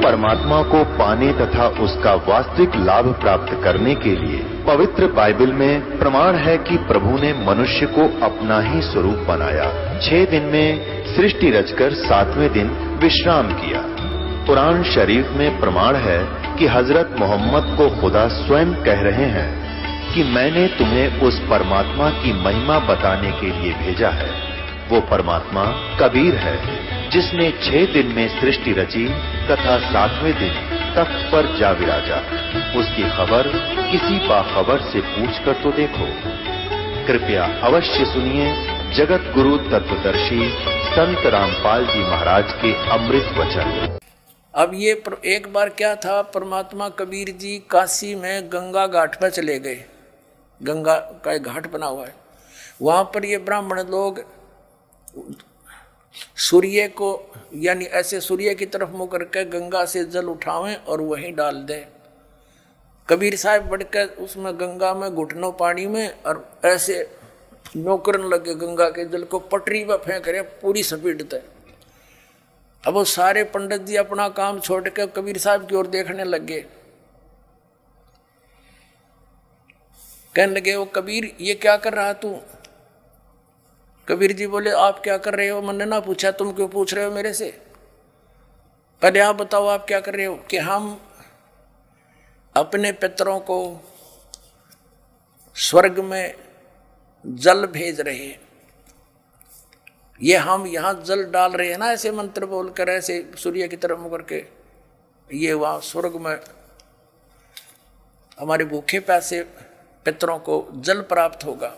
परमात्मा को पाने तथा उसका वास्तविक लाभ प्राप्त करने के लिए पवित्र बाइबल में प्रमाण है कि प्रभु ने मनुष्य को अपना ही स्वरूप बनाया। 6 दिन में सृष्टि रचकर 7वें दिन विश्राम किया। कुरान शरीफ में प्रमाण है कि हजरत मोहम्मद को खुदा स्वयं कह रहे हैं कि मैंने तुम्हें उस परमात्मा की महिमा बताने के लिए भेजा है। वो परमात्मा कबीर है जिसने 6 दिन में सृष्टि रची तथा 7वें दिन तख्त पर जा विराजा। उसकी खबर किसी बाखबर से पूछ कर तो देखो। कृपया अवश्य सुनिए जगत गुरु तत्वदर्शी संत रामपाल जी महाराज के अमृत वचन। अब ये एक बार क्या था, परमात्मा कबीर जी काशी में गंगा घाट पर चले गए। गंगा का एक घाट बना हुआ है, वहां पर ये ब्राह्मण लोग सूर्य को यानी ऐसे सूर्य की तरफ मुँह करके गंगा से जल उठावें और वहीं डाल दें। कबीर साहब बढ़कर उसमें गंगा में घुटनों पानी में और ऐसे नौकरन लगे गंगा के जल को पटरी पर फेंक रहे पूरी स्पीड तक। अब वो सारे पंडित जी अपना काम छोड़ के कबीर साहब की ओर देखने लगे। कहने लगे, वो कबीर ये क्या कर रहा तू? कबीर जी बोले, आप क्या कर रहे हो? मैंने ना पूछा, तुम क्यों पूछ रहे हो मेरे से? पहले आप बताओ आप क्या कर रहे हो? कि हम अपने पितरों को स्वर्ग में जल भेज रहे हैं। ये हम यहाँ जल डाल रहे हैं ना, ऐसे मंत्र बोलकर ऐसे सूर्य की तरफ मुकर के, ये वहाँ स्वर्ग में हमारे भूखे प्यासे पितरों को जल प्राप्त होगा।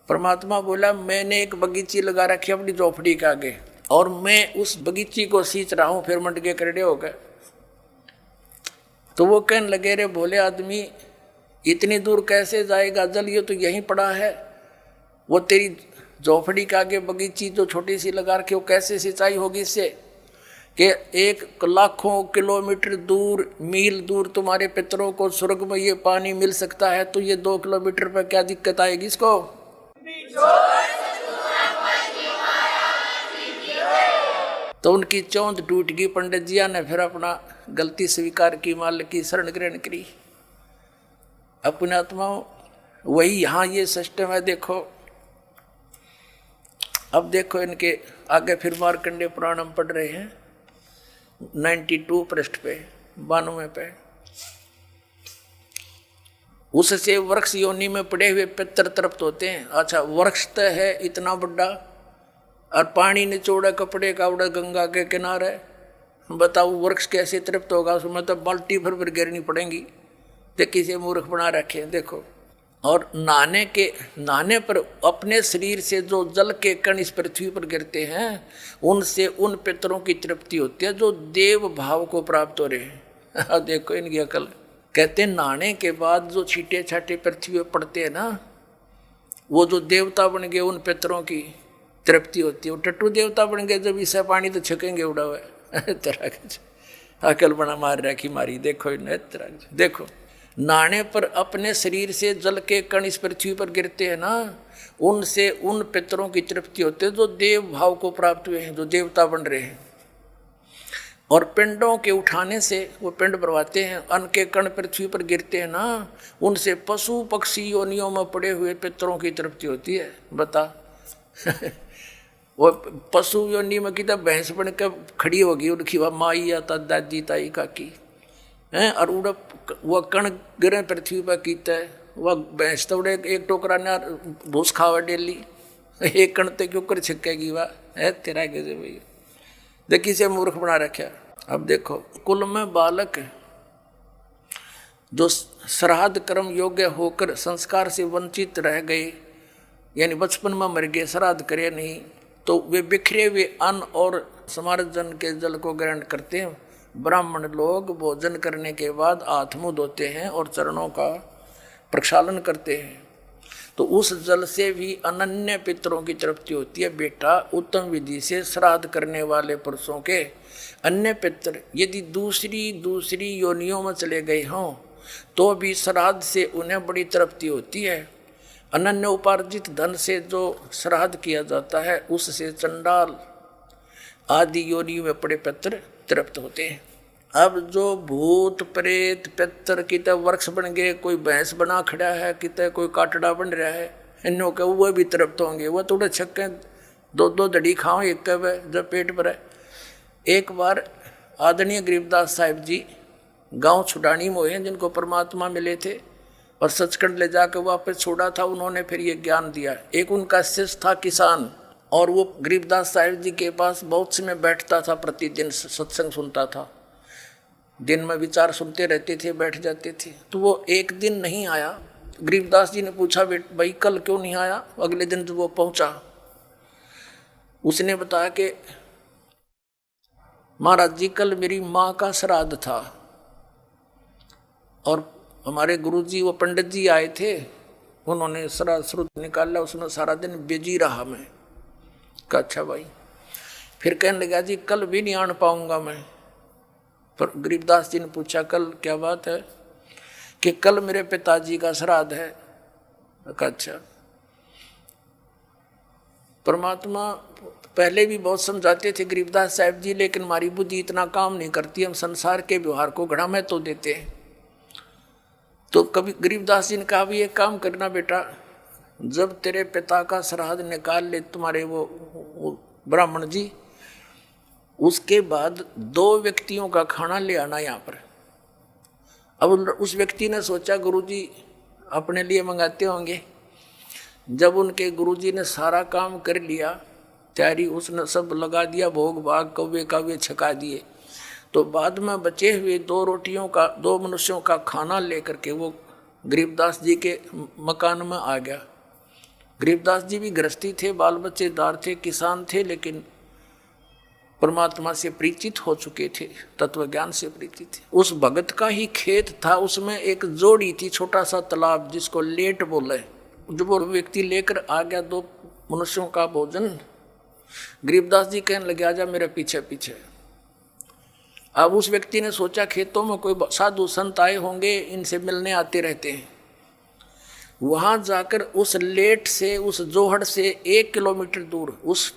परमात्मा बोला, मैंने एक बगीची लगा रखी अपनी झोपड़ी के आगे और मैं उस बगीची को सींच रहा हूँ। फिर मंड के करड़े हो गए। तो वो कहने लगे, रे भोले आदमी, इतनी दूर कैसे जाएगा जल? ये तो यहीं पड़ा है। वो तेरी झोपड़ी के आगे बगीची जो छोटी सी लगा रखी, वो कैसे सिंचाई होगी इससे? कि 1 लाखों किलोमीटर दूर, मील दूर तुम्हारे पितरों को स्वर्ग में ये पानी मिल सकता है, तो ये 2 किलोमीटर पर क्या दिक्कत आएगी इसको? तो उनकी चौंध टूट गई। पंडित जिया ने फिर अपना गलती स्वीकार की, माल की शरण ग्रहण करी। अपने आत्माओं वही यहाँ ये सिस्टम है। देखो अब देखो इनके आगे फिर मार्कंडेय पुराण हम पढ़ रहे हैं 92 पृष्ठ पे 92 पे। उससे वृक्ष योनि में पड़े हुए पितर तृप्त होते हैं। अच्छा, वृक्ष तो है इतना बड़ा और पानी निचोड़ा कपड़े का उड़ा गंगा के किनारे, बताओ वृक्ष कैसे तृप्त होगा? उसमें तो बाल्टी भर गिरनी पड़ेंगी। तो किसी मूर्ख बना रखे हैं देखो। और नहाने पर अपने शरीर से जो जल के कण इस पृथ्वी पर गिरते हैं, उनसे उन पितरों की तृप्ति होती है जो देव भाव को प्राप्त हो रहे हैं। देखो इनकी अकल। कहते हैं नहाने के बाद जो छींटे छाटे पृथ्वी पर पड़ते हैं ना, वो जो देवता बन गए उन पितरों की तृप्ति होती है। वो टट्टू देवता बन गए जब इससे पानी तो छकेंगे उड़ा हुआ तरह अकल बना मार रखी मारी। देखो तरह देखो, नहाने पर अपने शरीर से जल के कण इस पृथ्वी पर गिरते हैं ना, उनसे उन पितरों की तृप्ति होती है जो देव भाव को प्राप्त हुए हैं, जो देवता बन रहे हैं। और पिंडों के उठाने से वो पिंड भरवाते हैं, अन्न के कण पृथ्वी पर गिरते हैं ना, उनसे पशु पक्षी योनियों में पड़े हुए पितरों की तृप्ति होती है। बता वो पशु योनि में की तब भैंस बन कर खड़ी होगी, उनकी वह माई या दादी ताई काकी हैं, और उड़ वह कण गिरे पृथ्वी पर कीता है। वह भैंस तो उड़े एक टोकरा ने भूस खावा डेली, एक कण ते क्यों कर छिकेगी वह है तेरा कैसे भैया। देखिए से मूर्ख बना रखा। अब देखो, कुल में बालक जो श्राद्ध कर्म योग्य होकर संस्कार से वंचित रह गए, यानी बचपन में मर गए, श्राद्ध करे नहीं, तो वे बिखरे हुए अन्न और समार्जन के जल को ग्रहण करते हैं। ब्राह्मण लोग भोजन करने के बाद हाथ मुंह धोते हैं और चरणों का प्रक्षालन करते हैं, तो उस जल से भी अनन्य पितरों की तृप्ति होती है। बेटा, उत्तम विधि से श्राद्ध करने वाले पुरुषों के अन्य पितर यदि दूसरी योनियों में चले गए हों, तो भी श्राद्ध से उन्हें बड़ी तृप्ति होती है। अनन्य उपार्जित धन से जो श्राद्ध किया जाता है, उससे चंडाल आदि योनियों में पड़े पितर तृप्त होते हैं। अब जो भूत प्रेत पितर किते वृक्ष बन गए, कोई भैंस बना खड़ा है, किते कोई काटड़ा बन रहा है, इन्हों के वो भी तृप्त होंगे। वो थोड़े छक्के दो दो दड़ी खाओ एक कब जब पेट भरे। एक बार आदरणीय गरीबदास साहिब जी गांव छुडानी में हुए, जिनको परमात्मा मिले थे और सचखंड ले जाकर वापस छोड़ा था। उन्होंने फिर ये ज्ञान दिया। एक उनका शिष्य था किसान, और वो गरीबदास साहिब जी के पास बहुत समय बैठता था, प्रतिदिन सत्संग सुनता था, दिन में विचार सुनते रहते थे, बैठ जाते थे। तो वो एक दिन नहीं आया। गरीबदास जी ने पूछा, भाई कल क्यों नहीं आया? अगले दिन जब वो पहुंचा, उसने बताया कि महाराज जी कल मेरी माँ का श्राद्ध था और हमारे गुरुजी वो पंडित जी आए थे, उन्होंने श्राद्ध श्रुत निकाला, उसमें सारा दिन बिजी रहा मैं। कहा अच्छा भाई। फिर कहने लगा जी कल भी नहीं आन पाऊंगा मैं। पर गरीबदास जी ने पूछा कल क्या बात है? कि कल मेरे पिताजी का श्राद्ध है। कहा अच्छा। परमात्मा पहले भी बहुत समझाते थे गरीबदास साहिब जी, लेकिन हमारी बुद्धि इतना काम नहीं करती, हम संसार के व्यवहार को घड़ा में तो देते हैं। तो कभी गरीबदास जी ने कहा भी एक काम करना बेटा, जब तेरे पिता का श्राद्ध निकाल ले तुम्हारे वो ब्राह्मण जी, उसके बाद 2 व्यक्तियों का खाना ले आना यहाँ पर। अब उस व्यक्ति ने सोचा गुरुजी अपने लिए मंगाते होंगे। जब उनके गुरुजी ने सारा काम कर लिया, तैयारी उसने सब लगा दिया, भोग भाग कौवे कावे छका दिए, तो बाद में बचे हुए 2 रोटियों का 2 मनुष्यों का खाना लेकर के वो गरीबदास जी के मकान में आ गया। गरीबदास जी भी गृहस्थी थे, बाल बच्चेदार थे, किसान थे, लेकिन परमात्मा से परिचित हो चुके थे, तत्व ज्ञान से परिचित थे। उस भगत का ही खेत था, उसमें एक जोड़ी थी, छोटा सा तालाब जिसको लेट बोले। जब वो व्यक्ति लेकर आ गया 2 मनुष्यों का भोजन, गरीबदास जी कहने लगे आजा मेरे पीछे पीछे। अब उस व्यक्ति ने सोचा खेतों में कोई साधु संत आए होंगे, इनसे मिलने आते रहते हैं। वहां जाकर उस लेट से, उस जोहड़ से 1 किलोमीटर दूर उस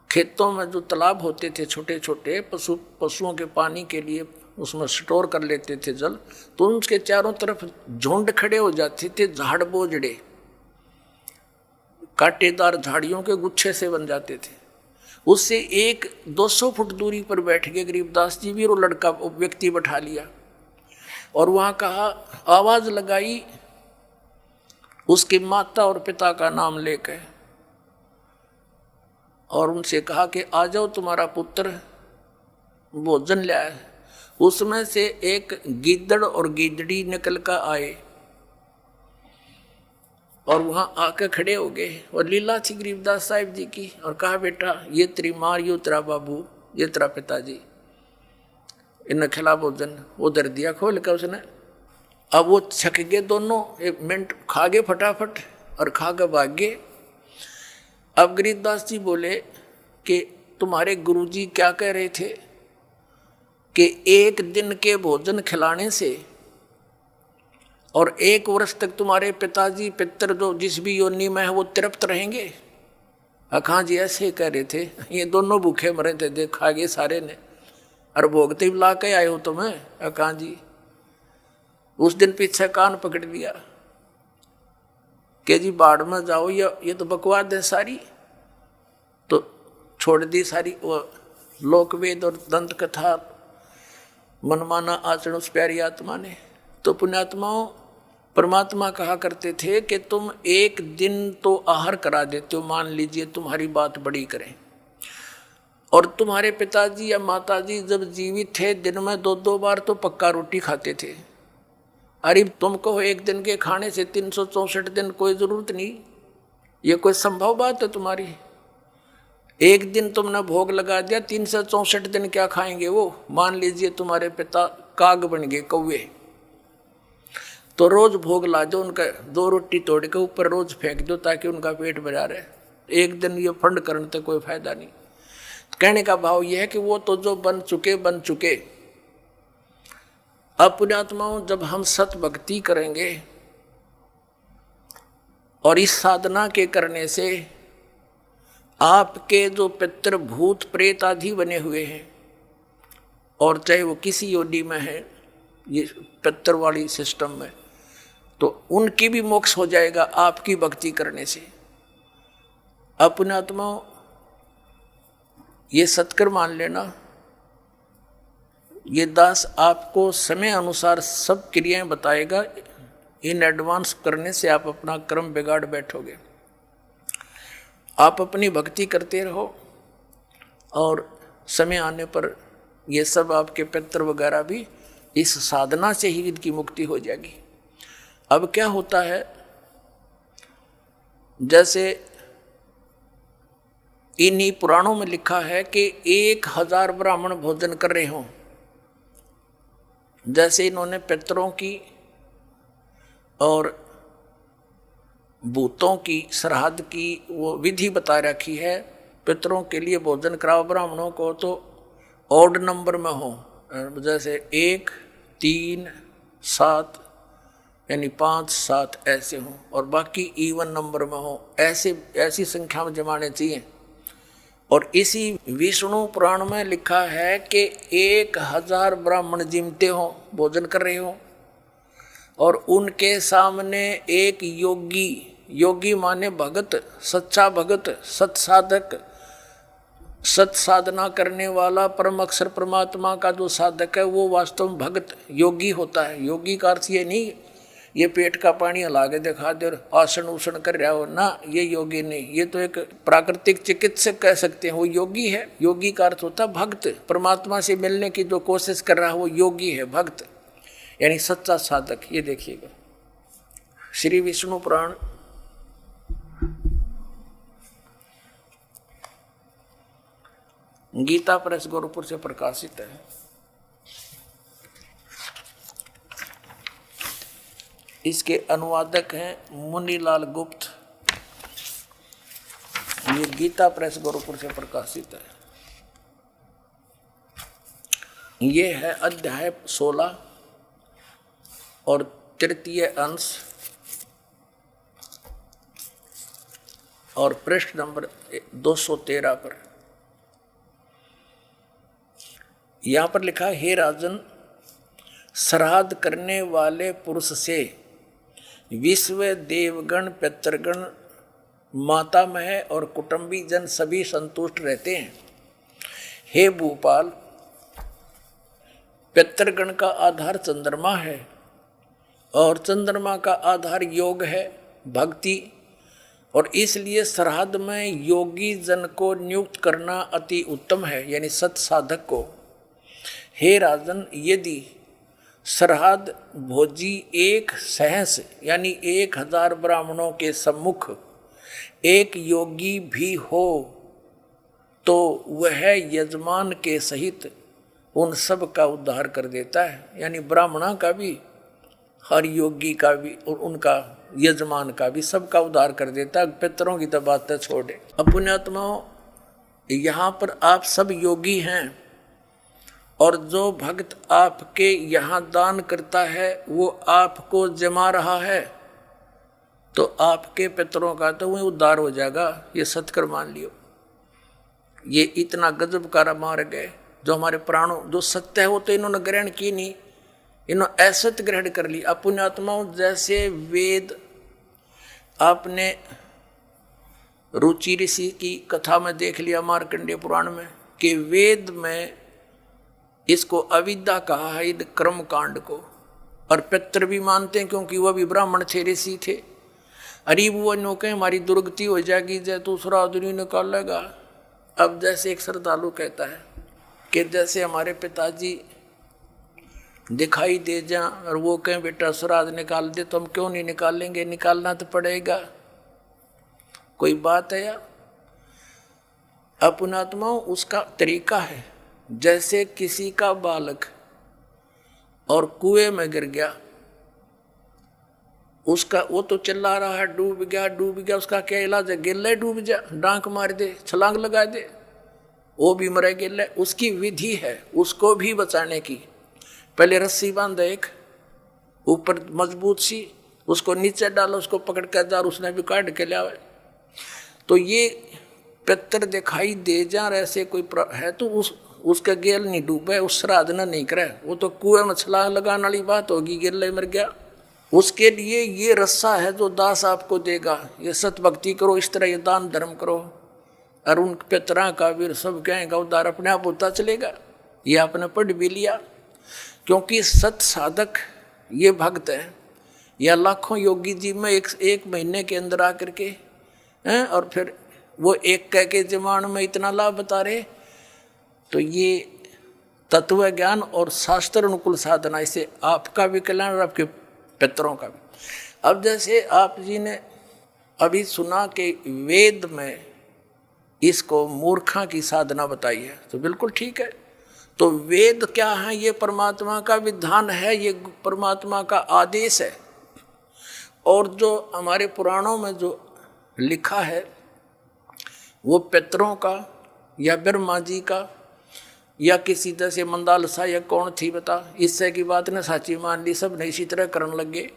खेतों में जो तालाब होते थे छोटे छोटे, पशुओं के पानी के लिए उसमें स्टोर कर लेते थे जल, तो उसके चारों तरफ झुंड खड़े हो जाते थे, झाड़ बोझड़े कांटेदार झाड़ियों के गुच्छे से बन जाते थे। उससे 100-200 फुट दूरी पर बैठ गए गरीबदास जी भी, और लड़का व्यक्ति बैठा लिया और वहाँ कहा, आवाज लगाई उसकी माता और पिता का नाम लेकर, और उनसे कहा कि आ जाओ तुम्हारा पुत्र भोजन लाया है। उसमें से एक गिद्दड़ और गिद्दड़ी निकल कर आए और वहां आकर खड़े हो गए, और लीला थी गरीबदास साहिब जी की, और कहा बेटा ये तेरी माँ, ये तेरा बाबू, ये तेरा पिताजी, इन्हें खिला भोजन। वो दर दिया खोल कर उसने। अब वो छक गए दोनों, 1 मिनट खा गए फटाफट और खा कर भाग गए। अब गरीबदास जी बोले कि तुम्हारे गुरुजी क्या कह रहे थे कि 1 दिन के भोजन खिलाने से और 1 वर्ष तक तुम्हारे पिताजी पितर जो जिस भी योनि में है वो तृप्त रहेंगे। अखां जी ऐसे कह रहे थे, ये दोनों भूखे मरे थे, देख खा गए सारे ने, और भोगते ला के आए हो तुम्हें। अखां जी उस दिन पीछे कान पकड़ लिया कि जी बाढ़ में जाओ, ये तो बकवाद है सारी। तो छोड़ दी सारी वो लोकवेद और दंत कथा, मनमाना आचरण उस प्यारी आत्मा ने। तो पुण्यात्माओं, परमात्मा कहा करते थे कि तुम 1 दिन तो आहार करा देते हो, मान लीजिए तुम्हारी बात बड़ी करें, और तुम्हारे पिताजी या माताजी जब जीवित थे दिन में 2-2 बार तो पक्का रोटी खाते थे। अरे तुम कहो 1 दिन के खाने से 364 दिन, कोई जरूरत नहीं, ये कोई संभव बात है तुम्हारी? 1 दिन तुमने भोग लगा दिया, 364 दिन क्या खाएंगे वो? मान लीजिए तुम्हारे पिता काग बन गए, कौवे, तो रोज भोग ला दो उनका, 2 रोटी तोड़ के ऊपर रोज फेंक दो ताकि उनका पेट भरा रहे। 1 दिन ये फंड करने से कोई फायदा नहीं। कहने का भाव यह है कि वो तो जो बन चुके। अब पुण्यात्माओं, जब हम सत भक्ति करेंगे और इस साधना के करने से आपके जो पितृ भूत प्रेत आदि बने हुए हैं, और चाहे वो किसी योनि में है, ये पितर वाली सिस्टम में, तो उनकी भी मोक्ष हो जाएगा आपकी भक्ति करने से। अपने आत्मा ये सत्कर मान लेना, ये दास आपको समय अनुसार सब क्रियाएं बताएगा। इन एडवांस करने से आप अपना कर्म बिगाड़ बैठोगे। आप अपनी भक्ति करते रहो और समय आने पर ये सब आपके पितर वगैरह भी इस साधना से ही इनकी मुक्ति हो जाएगी। अब क्या होता है, जैसे इन्हीं पुराणों में लिखा है कि 1000 ब्राह्मण भोजन कर रहे हों, जैसे इन्होंने पितरों की और भूतों की श्राद्ध की वो विधि बता रखी है। पितरों के लिए भोजन कराओ ब्राह्मणों को तो ऑड नंबर में हो, जैसे 1, 3, 7 यानी 5, 7 ऐसे हों, और बाकी इवन नंबर में हो, ऐसी संख्या में जमाने चाहिए। और इसी विष्णु पुराण में लिखा है कि 1000 ब्राह्मण जिमते हों, भोजन कर रहे हों, और उनके सामने एक योगी माने भगत, सच्चा भगत, सत्साधक, सत साधना करने वाला परम अक्षर परमात्मा का जो साधक है वो वास्तव में भगत योगी होता है। योगी का अर्थ ये नहीं ये पेट का पानी हिला के दिखा दे और आसन उसन कर रहा हो ना, ये योगी नहीं, ये तो एक प्राकृतिक चिकित्सक कह सकते हैं, वो योगी है। योगी का अर्थ होता है भक्त, परमात्मा से मिलने की जो कोशिश कर रहा है वो योगी है, भक्त यानी सच्चा साधक। ये देखिएगा श्री विष्णु पुराण गीता प्रेस गोरखपुर से प्रकाशित है। इसके अनुवादक हैं मुनीलाल गुप्त। ये गीता प्रेस गोरखपुर से प्रकाशित है। ये है अध्याय 16 और तृतीय अंश और पृष्ठ नंबर 213 पर। यहाँ पर लिखा, हे राजन, श्राद्ध करने वाले पुरुष से विश्व देवगण, पितृगण, मातामह और कुटुंबी जन सभी संतुष्ट रहते हैं। हे भूपाल, पितृगण का आधार चंद्रमा है और चंद्रमा का आधार योग है, भक्ति, और इसलिए श्राद्ध में योगी जन को नियुक्त करना अति उत्तम है, यानी सत साधक को। हे राजन, यदि श्राद्ध भोजी एक सहस यानी 1000 ब्राह्मणों के सम्मुख एक योगी भी हो तो वह यजमान के सहित उन सब का उद्धार कर देता है, यानी ब्राह्मणा का भी, हर योगी का भी और उनका यजमान का भी, सबका उद्धार कर देता है। पितरों की तो बात छोड़े। अब पुण्यात्माओं, यहाँ पर आप सब योगी हैं और जो भक्त आपके यहाँ दान करता है वो आपको जमा रहा है, तो आपके पितरों का तो वही उद्धार हो जाएगा। ये सत्कर मान लियो। ये इतना गजब का मार्ग है जो हमारे प्राणों, जो सत्य है वो तो इन्होंने ग्रहण की नहीं, इन्होंने असत्य ग्रहण कर ली। पुण्यात्माओं, जैसे वेद आपने रुचि ऋषि की कथा में देख लिया मार्कंडेय पुराण में कि वेद में इसको अविद्या कहा है, इन कर्म कांड को, और पितर भी मानते हैं क्योंकि वह भी ब्राह्मण थे, ऋषि थे। अरे वो नो कहें हमारी दुर्गति हो जाएगी, जय दूसरा आदमी निकालेगा। अब जैसे एक श्रद्धालु कहता है कि जैसे हमारे पिताजी दिखाई दे जाए और वो कहें बेटा श्राद्ध निकाल दे, तो हम क्यों नहीं निकालेंगे, निकालना तो पड़ेगा। कोई बात है या? पुण्यात्माओं, उसका तरीका है। जैसे किसी का बालक और कुएं में गिर गया, उसका वो तो चिल्ला रहा है डूब गया, उसका क्या इलाज है? गिल्ले डूब जा, डांक मार दे, छलांग लगा दे, वो भी मरे गिल्ले। उसकी विधि है उसको भी बचाने की। पहले रस्सी बांध एक ऊपर मजबूत सी, उसको नीचे डालो, उसको पकड़ कर जा, उसने भी काट के लिया। तो ये पितर दिखाई दे जा ऐसे कोई है तो उसका गेल नहीं डूबे, उस श्राद्ध न नहीं करे, वो तो कुएं में छलांग लगाने वाली बात होगी, गिर मर गया। उसके लिए ये रस्सा है जो दास आपको देगा, ये सत भक्ति करो, इस तरह ये दान धर्म करो, और उन पितरा का वीर सब कहेगा उद्धार अपने आप होता चलेगा। ये आपने पढ़ भी लिया, क्योंकि सत साधक ये भक्त है, या लाखों योगी जी में एक महीने के अंदर आकर के हैं, और फिर वो एक कह के जमान में इतना लाभ बता रहे। तो ये तत्व ज्ञान और शास्त्र अनुकूल साधना, इससे आपका भी कल्याण और आपके पितरों का भी। अब जैसे आप जी ने अभी सुना कि वेद में इसको मूर्खा की साधना बताई है, तो बिल्कुल ठीक है। तो वेद क्या है? ये परमात्मा का विधान है, ये परमात्मा का आदेश है। और जो हमारे पुराणों में जो लिखा है वो पितरों का या ब्रह्मा जी का या किसी तरह से मंदालसा या कौन थी बता, इससे की बात ने साची मान ली, सब ने इसी तरह करने लगे।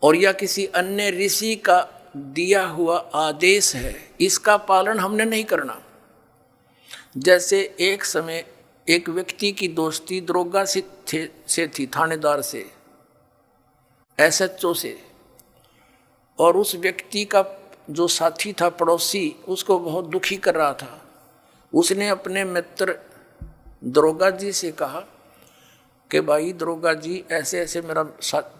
और या किसी अन्य ऋषि का दिया हुआ आदेश है, इसका पालन हमने नहीं करना। जैसे एक समय एक व्यक्ति की दोस्ती दरोगा से थी, थानेदार से, SHO से, और उस व्यक्ति का जो साथी था पड़ोसी उसको बहुत दुखी कर रहा था। उसने अपने मित्र दरोगा जी से कहा कि भाई दरोगा जी, ऐसे ऐसे मेरा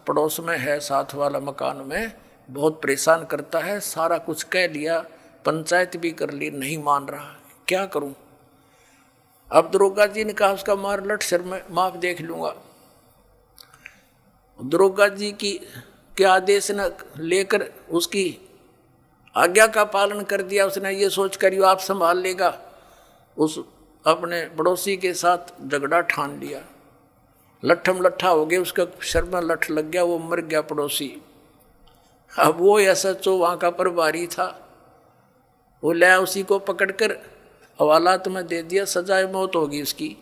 पड़ोस में है, साथ वाला मकान में, बहुत परेशान करता है, सारा कुछ कह लिया, पंचायत भी कर ली, नहीं मान रहा, क्या करूं? अब दरोगा जी ने कहा उसका मार लट सिर में, माफ देख लूंगा। दरोगा जी के आदेश न लेकर उसकी आज्ञा का पालन कर दिया। उसने ये सोच कर आप संभाल लेगा, उस अपने पड़ोसी के साथ झगड़ा ठान लिया, लट्ठम लट्ठा हो गया, उसका सिर में लठ लग गया, वो मर गया पड़ोसी। अब वो SHO वहाँ का प्रभारी था, वो लाया, उसी को पकड़कर हवालात में दे दिया, सजाए मौत होगी उसकी।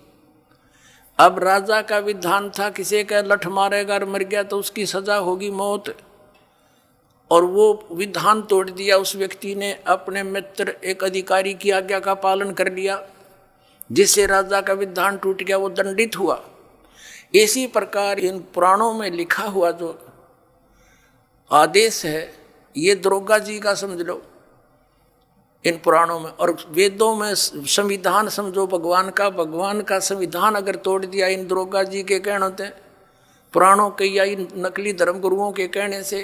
अब राजा का विधान था, किसी का लठ मारेगा और मर गया तो उसकी सजा होगी मौत, और वो विधान तोड़ दिया उस व्यक्ति ने। अपने मित्र एक अधिकारी की आज्ञा का पालन कर लिया, जिससे राजा का विधान टूट गया, वो दंडित हुआ। इसी प्रकार इन पुराणों में लिखा हुआ जो आदेश है, ये दरोगा जी का समझ लो इन पुराणों में। और वेदों में संविधान समझो भगवान का संविधान अगर तोड़ दिया इन दरोगा जी के कहने होते, पुराणों के या इन नकली धर्म गुरुओं के कहने से,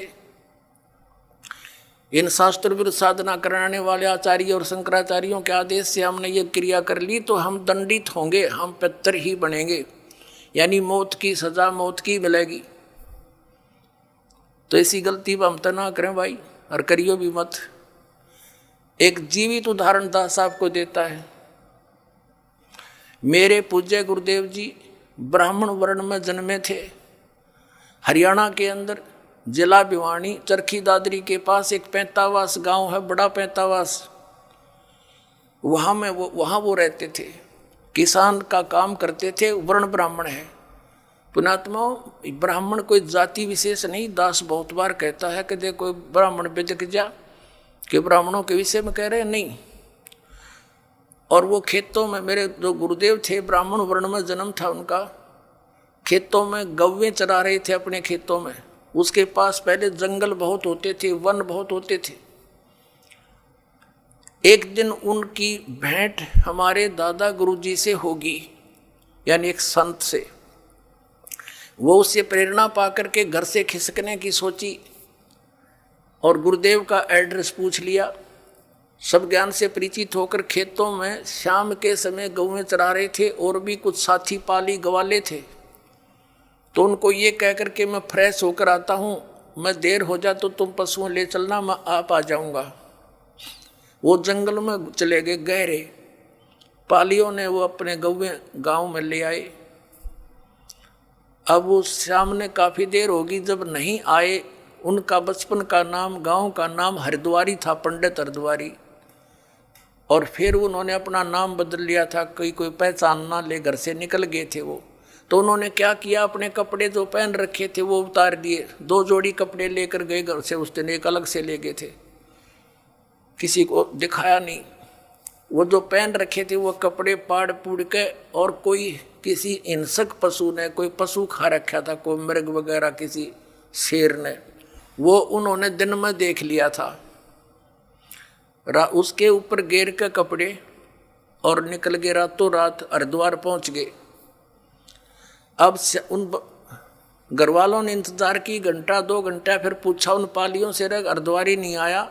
इन शास्त्र विरुद्ध साधना कराने वाले आचार्य और शंकराचार्यों के आदेश से हमने ये क्रिया कर ली, तो हम दंडित होंगे, हम पितर ही बनेंगे, यानी मौत की सजा मौत की मिलेगी। तो ऐसी गलती हम तो ना करें भाई, और करियो भी मत। एक जीवित उदाहरण दास आपको देता है। मेरे पूज्य गुरुदेव जी ब्राह्मण वर्ण में जन्मे थे। हरियाणा के अंदर जिला भिवानी चरखी दादरी के पास एक पैंतावास गांव है, बड़ा पैंतावास, वहाँ वो रहते थे, किसान का काम करते थे, वर्ण ब्राह्मण है। पुणात्मा, ब्राह्मण कोई जाति विशेष नहीं। दास बहुत बार कहता है कि देखो ब्राह्मण बेचक जा, कि ब्राह्मणों के विषय में कह रहे हैं, नहीं। और वो खेतों में, मेरे जो गुरुदेव थे ब्राह्मण वर्ण में जन्म था उनका, खेतों में गौवें चरा रहे थे अपने खेतों में। उसके पास पहले जंगल बहुत होते थे, वन बहुत होते थे। एक दिन उनकी भेंट हमारे दादा गुरुजी से होगी, यानी एक संत से। वो उससे प्रेरणा पाकर के घर से खिसकने की सोची और गुरुदेव का एड्रेस पूछ लिया। सब ज्ञान से परिचित होकर खेतों में शाम के समय गौवें चरा रहे थे, और भी कुछ साथी पाली गवाले थे। तो उनको ये कहकर के मैं फ्रेश होकर आता हूँ, मैं देर हो जा तो तुम पशुओं ले चलना, मैं आप आ जाऊँगा। वो जंगल में चले गए गहरे। पालियों ने वो अपने गौवें गांव में ले आए। अब वो सामने काफ़ी देर होगी, जब नहीं आए। उनका बचपन का नाम, गांव का नाम हरिद्वारी था, पंडित हरिद्वारी। और फिर उन्होंने अपना नाम बदल लिया था, कोई पहचान ना ले, घर से निकल गए थे वो। तो उन्होंने क्या किया, अपने कपड़े जो पहन रखे थे वो उतार दिए, 2 जोड़ी कपड़े लेकर गए घर से। उस दिन एक अलग से ले गए थे, किसी को दिखाया नहीं। वो जो पहन रखे थे वो कपड़े पाड़ पुड़ के, और कोई किसी हिंसक पशु ने, कोई पशु खा रखा था, कोई मृग वगैरह, किसी शेर ने, वो उन्होंने दिन में देख लिया था। उसके ऊपर घेर के कपड़े और निकल गए, रातों रात हरिद्वार पहुंच गए। अब उन घर वालों ने इंतजार की, घंटा 2 घंटा, फिर पूछा उन पालियों से, हरिद्वार ही नहीं आया।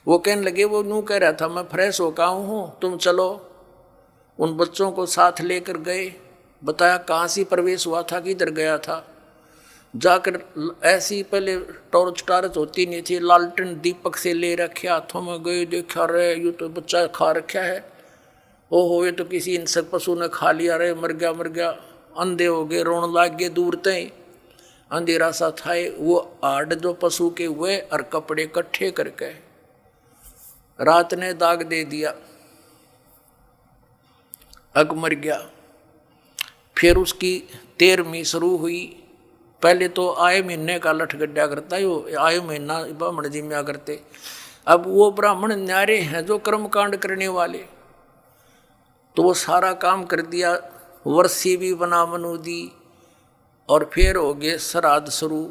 वो कहने लगे, वो यूँ कह रहा था मैं फ्रेश होकर आऊँ हूँ, तुम चलो। उन बच्चों को साथ लेकर गए, बताया कहाँ से प्रवेश हुआ था, किधर गया था। जाकर ऐसी पहले टॉर्च होती नहीं थी, लालटेन दीपक से ले रखे हाथों में गए, देखा रहे ये तो बच्चा खा रखा है, ओहो ये तो किसी हिंसक पशु ने खा लिया, रहे मर गया। अंधे हो गए, रोने लाग गए, दूर तय अंधेरा सा था। वो आड़ जो पशु के हुए और कपड़े इकट्ठे करके रात ने दाग दे दिया, अग मर गया। फिर उसकी 13वीं शुरू हुई। पहले तो आए महीने का लठ गड्ढा करता है, वो आए महीना ब्राह्मण जी में करते। अब वो ब्राह्मण न्यारे हैं जो कर्मकांड करने वाले, तो वो सारा काम कर दिया। वर्षी भी बना मनु दी, और फिर हो गए श्राद्ध शुरू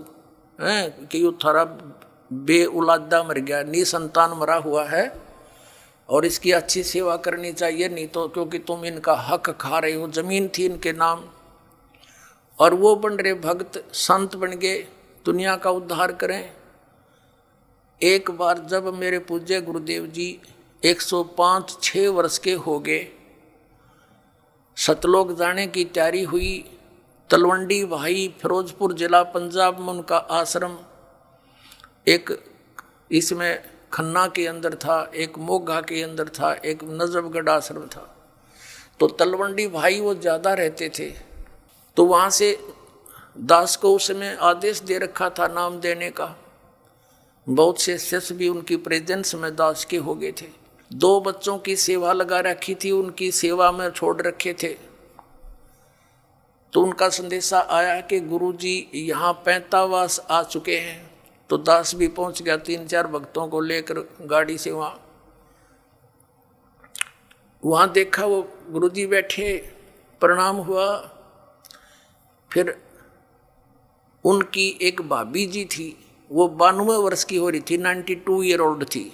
हैं कि वो थारा बे औलादा मर गया, निसंतान मरा हुआ है, और इसकी अच्छी सेवा करनी चाहिए, नहीं तो क्योंकि तुम इनका हक खा रहे हो, जमीन थी इनके नाम। और वो बन रहे भक्त, संत बन गए, दुनिया का उद्धार करें। एक बार जब मेरे पूज्य गुरुदेव जी 105-6 वर्ष के हो गए, सतलोक जाने की तैयारी हुई। तलवंडी भाई, फिरोजपुर जिला पंजाब में उनका आश्रम, एक इसमें खन्ना के अंदर था, एक मोगा के अंदर था, एक नजफगढ़ आश्रम था। तो तलवंडी भाई वो ज़्यादा रहते थे, तो वहाँ से दास को उसमें आदेश दे रखा था नाम देने का। बहुत से शिष्य भी उनकी प्रेजेंस में दास के हो गए थे। 2 बच्चों की सेवा लगा रखी थी, उनकी सेवा में छोड़ रखे थे। तो उनका संदेशा आया कि गुरुजी यहाँ पैंतावास आ चुके हैं। तो दास भी पहुँच गया 3-4 भक्तों को लेकर गाड़ी से। वहाँ देखा वो गुरुजी बैठे, प्रणाम हुआ। फिर उनकी एक भाभी जी थी, वो 92 वर्ष की हो रही थी, 92 ईयर ओल्ड थी।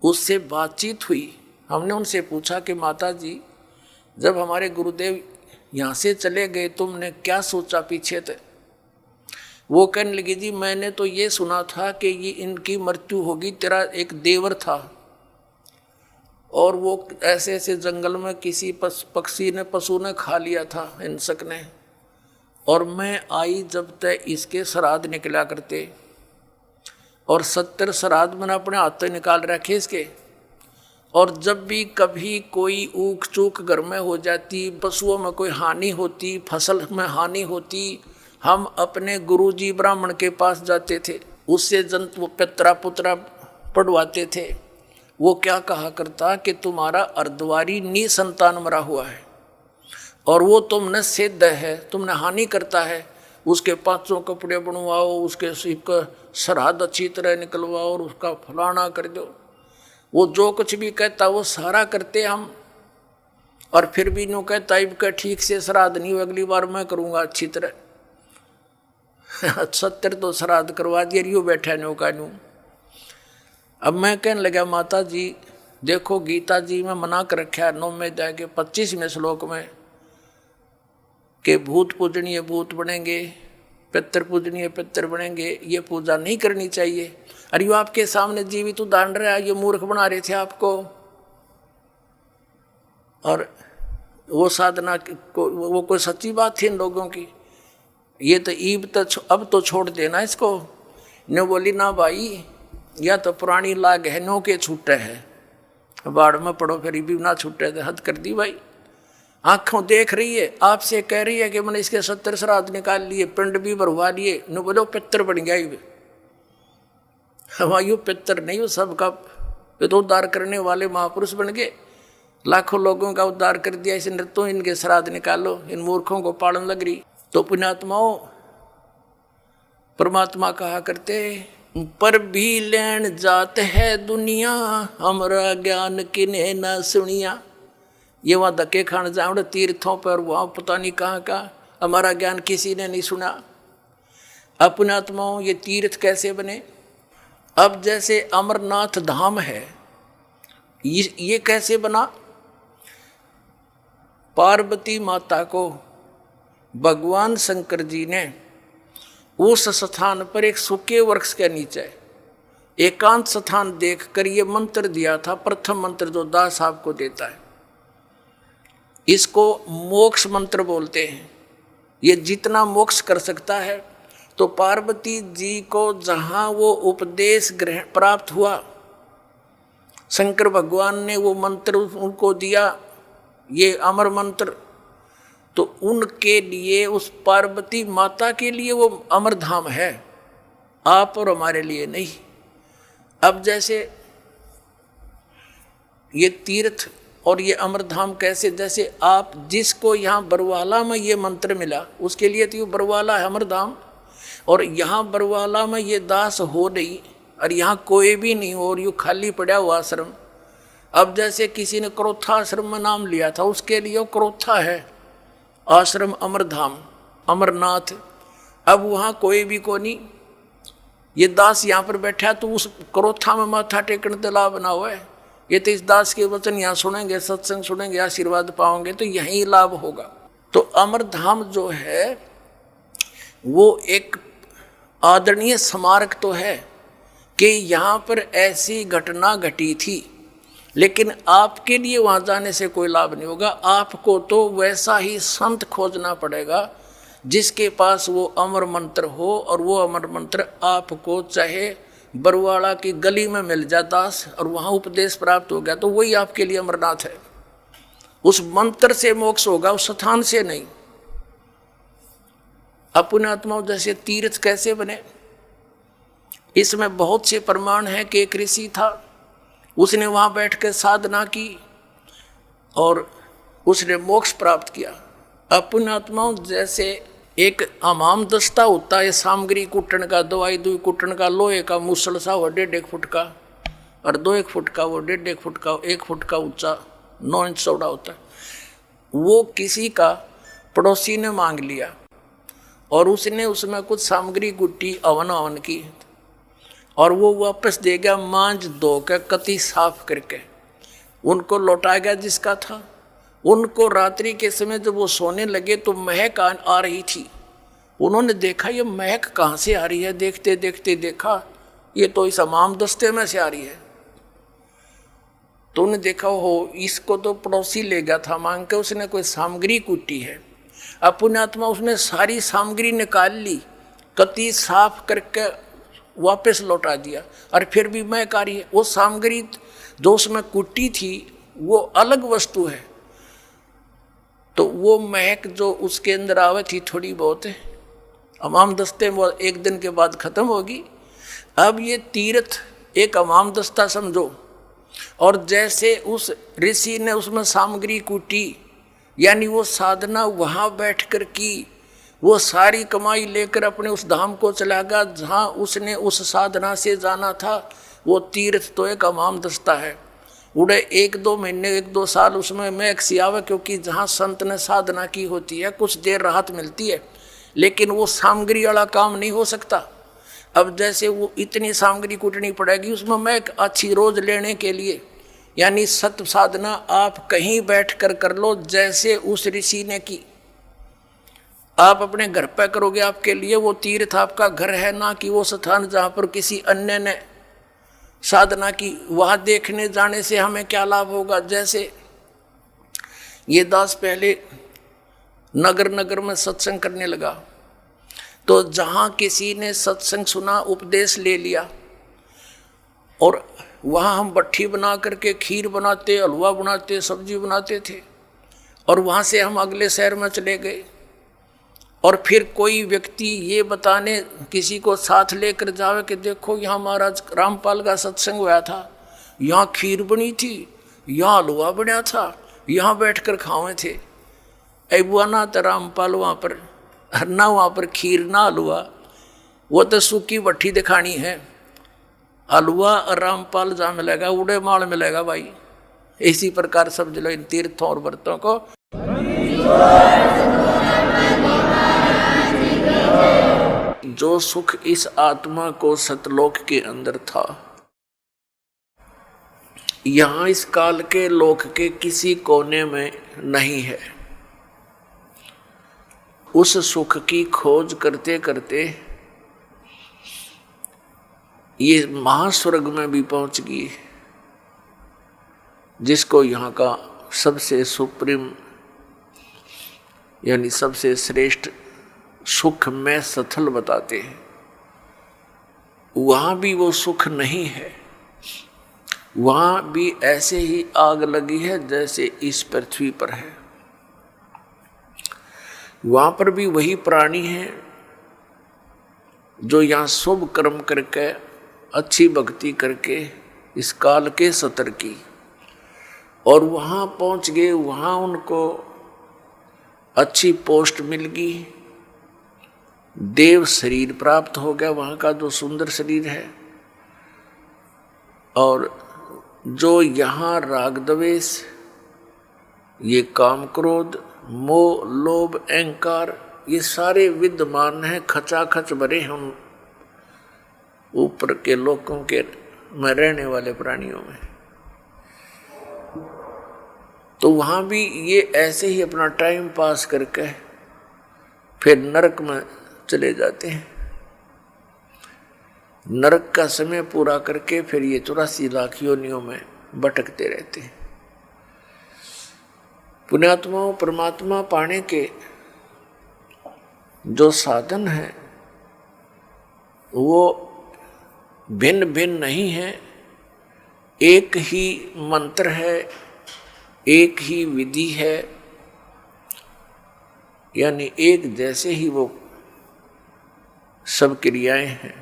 उससे बातचीत हुई। हमने उनसे पूछा कि माता जी, जब हमारे गुरुदेव यहाँ से चले गए तुमने क्या सोचा पीछे थे? वो कहने लगी, जी मैंने तो ये सुना था कि ये इनकी मृत्यु होगी। तेरा एक देवर था और वो ऐसे ऐसे जंगल में किसी पक्षी ने, पशु ने खा लिया था, हिंसक ने, और मैं आई जब तक इसके श्राद्ध निकला करते, और 70 श्राद्ध मैंने अपने हाथ निकाल रखे इसके। और जब भी कभी कोई ऊख चूक घर में हो जाती, पशुओं में कोई हानि होती, फसल में हानि होती, हम अपने गुरुजी ब्राह्मण के पास जाते थे, उससे जंतु पितरा पुत्रा पढ़वाते थे। वो क्या कहा करता कि तुम्हारा अर्धवारी निसंतान मरा हुआ है और वो तुमने सिद्ध है, तुमने हानि करता है, उसके 500 कपड़े बनवाओ, उसके सिर का श्राद्ध अच्छी तरह निकलवाओ और उसका फलाना कर दो। वो जो कुछ भी कहता वो सारा करते हम, और फिर भी नो कहता इनका ठीक से श्राद्ध नहीं, अगली बार मैं करूँगा अच्छी तरह। 70 तो श्राद्ध करवा दिया, रियो बैठा नो का न्यू। अब मैं कहने लगा, माता जी देखो गीता जी में मना कर रखा है 9वें अध्याय के 25वें श्लोक में कि भूत पूजनीय भूत बनेंगे, पितर पूजनीय पितर बनेंगे, ये पूजा नहीं करनी चाहिए। अरे यो आपके सामने जीवित उदाहरण रहा, ये मूर्ख बना रहे थे आपको। और वो साधना को, वो कोई सच्ची बात थी इन लोगों की? ये तो ईब तो अब तो छोड़ देना इसको। ने बोली ना भाई, या तो पुरानी लाग है, नो के छूटे है, बाढ़ में पड़ो फिर भी ना छूटे, तो हद कर दी भाई। आँखों देख रही है, आपसे कह रही है कि मैंने इसके 70 श्राद्ध निकाल लिए, पिंड भी भरवा लिए, न बोलो पितर बन गया। हमारा यू पितर नहीं, वो सबका तो उद्धार करने वाले महापुरुष बन गए, लाखों लोगों का उद्धार कर दिया। इस नृत्यों इनके श्राद्ध निकालो, इन मूर्खों को पालन लग रही। तो पुण्यात्माओं, परमात्मा कहा करते पर भी लेन जात है दुनिया, हमरा ज्ञान किने न सुनिया। ये वहाँ धक्के खाने जाओ तीर्थों पर, वहाँ पता नहीं कहाँ हमारा ज्ञान किसी ने नहीं सुना। अपने आत्माओं ये तीर्थ कैसे बने? अब जैसे अमरनाथ धाम है, ये कैसे बना? पार्वती माता को भगवान शंकर जी ने उस स्थान पर एक सूखे वृक्ष के नीचे एकांत स्थान देखकर ये मंत्र दिया था। प्रथम मंत्र जो दास साहब को देता है, इसको मोक्ष मंत्र बोलते हैं। ये जितना मोक्ष कर सकता है, तो पार्वती जी को जहाँ वो उपदेश ग्रहण प्राप्त हुआ, शंकर भगवान ने वो मंत्र उनको दिया, ये अमर मंत्र, तो उनके लिए, उस पार्वती माता के लिए वो अमर धाम है, आप और हमारे लिए नहीं। अब जैसे ये तीर्थ और ये अमर धाम कैसे, जैसे आप जिसको यहाँ बरवाला में ये मंत्र मिला, उसके लिए तो ये बरवाला है अमर धाम, और यहाँ बरवाला में ये दास हो नहीं, और यहाँ कोई भी नहीं हो, और यूँ खाली पड़ा हुआ आश्रम। अब जैसे किसी ने क्रोथा आश्रम में नाम लिया था, उसके लिए वो क्रोथा है आश्रम अमरधाम, अमरनाथ। अब वहाँ कोई भी को नहीं, ये दास यहाँ पर बैठा तो उस क्रोथा में माथा टेकने तो लाभ बना हुआ है। ये तो इस दास के वचन यहाँ सुनेंगे, सत्संग सुनेंगे, आशीर्वाद पाओगे तो यहीं लाभ होगा। तो अमरधाम जो है वो एक आदरणीय स्मारक तो है कि यहाँ पर ऐसी घटना घटी थी, लेकिन आपके लिए वहाँ जाने से कोई लाभ नहीं होगा। आपको तो वैसा ही संत खोजना पड़ेगा जिसके पास वो अमर मंत्र हो, और वो अमर मंत्र आपको चाहे बरवाड़ा की गली में मिल जाए दास, और वहाँ उपदेश प्राप्त हो गया, तो वही आपके लिए अमरनाथ है। उस मंत्र से मोक्ष होगा, उस स्थान से नहीं। अपने आत्माओं जैसे तीर्थ कैसे बने, इसमें बहुत से प्रमाण हैं कि एक ऋषि था, उसने वहाँ बैठ कर साधना की और उसने मोक्ष प्राप्त किया। अपने आत्माओं जैसे एक हमाम दस्ता होता है सामग्री कुटन का, दवाई दुई कुटन का, लोहे का मुसल सा वो 1.5 फुट का, और 2-1 फुट का, वो 1.5 फुट का, 1 फुट का ऊंचा, 9 इंच चौड़ा होता है। वो किसी का पड़ोसी ने मांग लिया और उसने उसमें कुछ सामग्री गुट्टी अवन की, और वो वापस दे गया मांझ धो के कति साफ करके, उनको लौटा गया जिसका था। उनको रात्रि के समय जब वो सोने लगे तो महक आ रही थी। उन्होंने देखा ये महक कहाँ से आ रही है, देखते देखते देखा ये तो इस हमाम दस्ते में से आ रही है। तो उन्हें देखा हो इसको तो पड़ोसी ले गया था मांग के, उसने कोई सामग्री कूटी है। अपने आत्मा उसने सारी सामग्री निकाल ली, कति साफ करके वापस लौटा दिया, और फिर भी महक आ रही है। वो सामग्री जो उसमें कुटी थी वो अलग वस्तु है, तो वो महक जो उसके अंदर आवे थी थोड़ी बहुत है, हमाम दस्ते में वो 1 दिन के बाद खत्म होगी। अब ये तीर्थ एक हमाम दस्ता समझो, और जैसे उस ऋषि ने उसमें सामग्री कूटी, यानी वो साधना वहाँ बैठ कर की, वो सारी कमाई लेकर अपने उस धाम को चला गया जहाँ उसने उस साधना से जाना था। वो तीर्थ तो एक हमाम दस्ता है, उड़े 1-2 महीने 1-2 साल उसमें महक सी आवे, क्योंकि जहाँ संत ने साधना की होती है कुछ देर राहत मिलती है, लेकिन वो सामग्री वाला काम नहीं हो सकता। अब जैसे वो इतनी सामग्री कूटनी पड़ेगी उसमें महक अच्छी रोज लेने के लिए, यानी सत्य साधना आप कहीं बैठ कर लो जैसे उस ऋषि ने की। आप अपने घर पर करोगे, आपके लिए वो तीर्थ आपका घर है, ना कि वो स्थान जहाँ पर किसी अन्य ने साधना की। वहाँ देखने जाने से हमें क्या लाभ होगा? जैसे ये दास पहले नगर में सत्संग करने लगा, तो जहाँ किसी ने सत्संग सुना, उपदेश ले लिया, और वहाँ हम भट्ठी बना करके खीर बनाते, हलवा बनाते, सब्जी बनाते थे, और वहाँ से हम अगले शहर में चले गए। और फिर कोई व्यक्ति ये बताने किसी को साथ लेकर जावे कि देखो यहाँ महाराज रामपाल का सत्संग हुआ था, यहाँ खीर बनी थी, यहाँ हलवा बना था, यहाँ बैठकर खावे थे। बुआ ना तो रामपाल वहाँ पर ना, वहाँ पर खीर ना हलवा, वो तो सूखी भट्ठी दिखानी है। हलवा और रामपाल जहाँ मिलेगा उड़े माल मिलेगा भाई। इसी प्रकार समझ लो इन तीर्थों और व्रतों को। जो सुख इस आत्मा को सतलोक के अंदर था, यहां इस काल के लोक के किसी कोने में नहीं है। उस सुख की खोज करते करते ये महास्वर्ग में भी पहुंच गई, जिसको यहाँ का सबसे सुप्रीम यानी सबसे श्रेष्ठ सुख में सथल बताते हैं। वहां भी वो सुख नहीं है, वहां भी ऐसे ही आग लगी है जैसे इस पृथ्वी पर है। वहां पर भी वही प्राणी हैं जो यहाँ शुभ कर्म करके अच्छी भक्ति करके इस काल के सतर की, और वहाँ पहुँच गए। वहाँ उनको अच्छी पोस्ट मिल गई, देव शरीर प्राप्त हो गया, वहाँ का जो सुंदर शरीर है। और जो यहाँ राग द्वेष, ये काम क्रोध मोह लोभ अहंकार, ये सारे विद्यमान हैं, खचाखच भरे हम ऊपर के लोकों के में रहने वाले प्राणियों में। तो वहाँ भी ये ऐसे ही अपना टाइम पास करके फिर नरक में चले जाते हैं। नरक का समय पूरा करके फिर ये 84 लाख योनियों में भटकते रहते हैं। पुण्यात्माओं, परमात्मा पाने के जो साधन हैं वो भिन्न भिन्न नहीं है। एक ही मंत्र है, एक ही विधि है, यानी एक जैसे ही वो सब क्रियाएं हैं।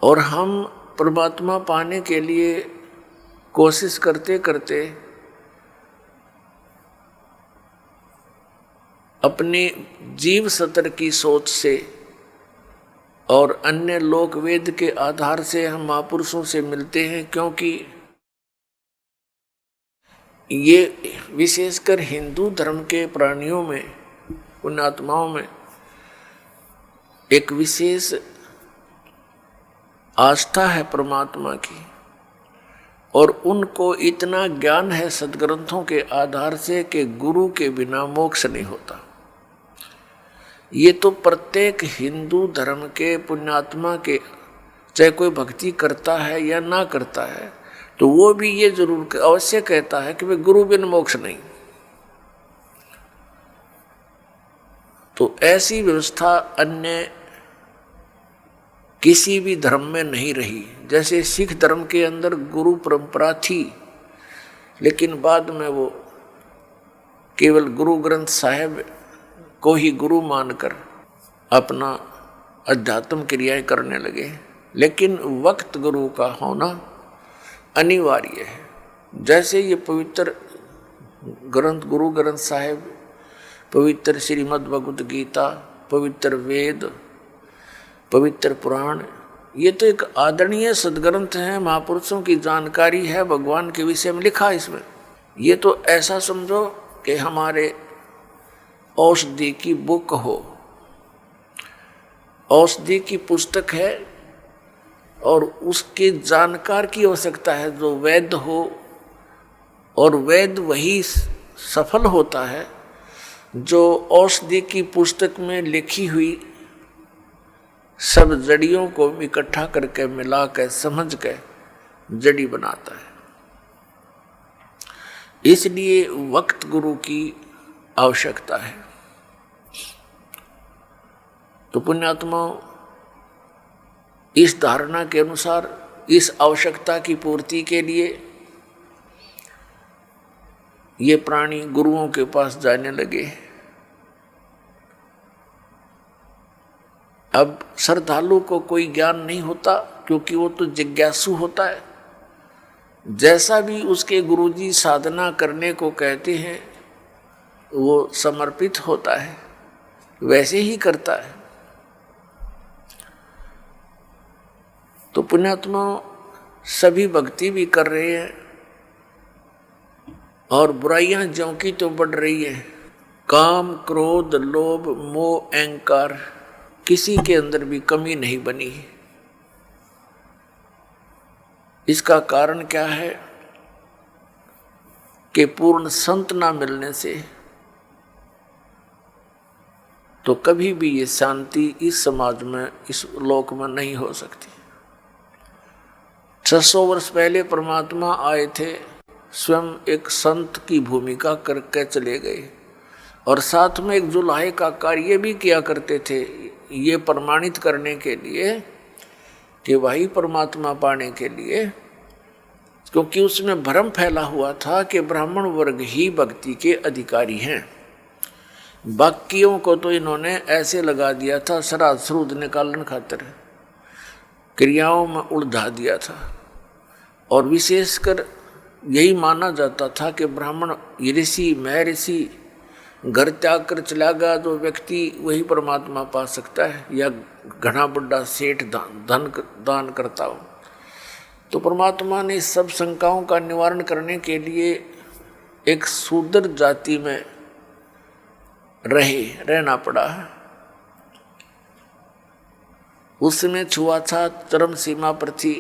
और हम परमात्मा पाने के लिए कोशिश करते करते अपने जीव सतर की सोच से और अन्य लोक वेद के आधार से हम महापुरुषों से मिलते हैं, क्योंकि ये विशेषकर हिंदू धर्म के प्राणियों में, पुण्यात्माओं में एक विशेष आस्था है परमात्मा की, और उनको इतना ज्ञान है सद्ग्रंथों के आधार से कि गुरु के बिना मोक्ष नहीं होता। ये तो प्रत्येक हिंदू धर्म के पुण्यात्मा के, चाहे कोई भक्ति करता है या ना करता है, तो वो भी ये जरूर अवश्य कहता है कि वे गुरु बिन मोक्ष नहीं। तो ऐसी व्यवस्था अन्य किसी भी धर्म में नहीं रही। जैसे सिख धर्म के अंदर गुरु परंपरा थी, लेकिन बाद में वो केवल गुरु ग्रंथ साहिब को ही गुरु मानकर अपना अध्यात्म क्रियाएं करने लगे। लेकिन वक्त गुरु का होना अनिवार्य है। जैसे ये पवित्र ग्रंथ गुरु ग्रंथ साहिब, पवित्र श्रीमद् भगवद गीता, पवित्र वेद, पवित्र पुराण, ये तो एक आदरणीय सद्ग्रंथ है, महापुरुषों की जानकारी है, भगवान के विषय में लिखा है इसमें। ये तो ऐसा समझो कि हमारे औषधि की बुक हो, औषधि की पुस्तक है, और उसके जानकार की आवश्यकता है जो वैद्य हो, और वैद्य वही सफल होता है जो औषधि की पुस्तक में लिखी हुई सब जड़ियों को इकट्ठा करके मिला कर समझ के जड़ी बनाता है। इसलिए वक्त गुरु की आवश्यकता है। तो पुण्यात्माओं, इस धारणा के अनुसार इस आवश्यकता की पूर्ति के लिए ये प्राणी गुरुओं के पास जाने लगे। अब श्रद्धालु को कोई ज्ञान नहीं होता, क्योंकि वो तो जिज्ञासु होता है। जैसा भी उसके गुरुजी साधना करने को कहते हैं वो समर्पित होता है, वैसे ही करता है। तो पुण्यात्मा सभी भक्ति भी कर रहे हैं और बुराइयां ज्यों की तो बढ़ रही है। काम, क्रोध, लोभ, मोह, अहंकार किसी के अंदर भी कमी नहीं बनी। इसका कारण क्या है कि पूर्ण संत ना मिलने से तो कभी भी ये शांति इस समाज में, इस लोक में नहीं हो सकती। 600 वर्ष पहले परमात्मा आए थे, स्वयं एक संत की भूमिका करके चले गए और साथ में एक जुलाहे का कार्य भी किया करते थे, ये प्रमाणित करने के लिए कि वही परमात्मा पाने के लिए, क्योंकि उसमें भ्रम फैला हुआ था कि ब्राह्मण वर्ग ही भक्ति के अधिकारी हैं। बाकियों को तो इन्होंने ऐसे लगा दिया था, श्राद्ध श्रुद्ध निकालन खातिर क्रियाओं में उलझा दिया था और विशेषकर यही माना जाता था कि ब्राह्मण ऋषि, महर्षि घर त्याग कर चला गया जो व्यक्ति वही परमात्मा पा सकता है, या घना बड़ा सेठ धन दान करता हो। तो परमात्मा ने सब शंकाओं का निवारण करने के लिए एक शूद्र जाति में रहना पड़ा। उस समय छुआछूत चरम सीमा पर थी,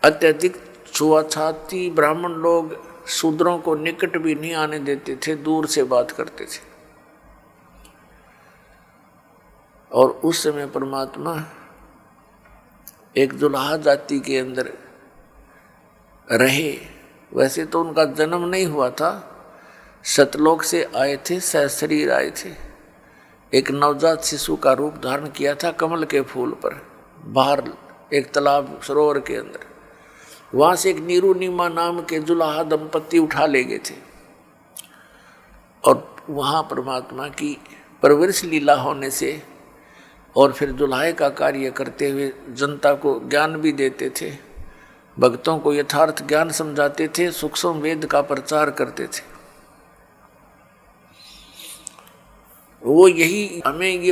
अत्यधिक छुआछूत थी। ब्राह्मण लोग शूद्रों को निकट भी नहीं आने देते थे, दूर से बात करते थे। और उस समय परमात्मा एक जुलाहा जाति के अंदर रहे। वैसे तो उनका जन्म नहीं हुआ था, सतलोक से आए थे, सहशरीर आए थे। एक नवजात शिशु का रूप धारण किया था कमल के फूल पर, बाहर एक तालाब सरोवर के अंदर। वहां से एक नीरू नीमा नाम के जुलाहा दंपत्ति उठा ले गए थे और वहां परमात्मा की परवरिश लीला होने से और फिर जुलाहे का कार्य करते हुए जनता को ज्ञान भी देते थे, भक्तों को यथार्थ ज्ञान समझाते थे, सूक्ष्म वेद का प्रचार करते थे। वो यही हमें ये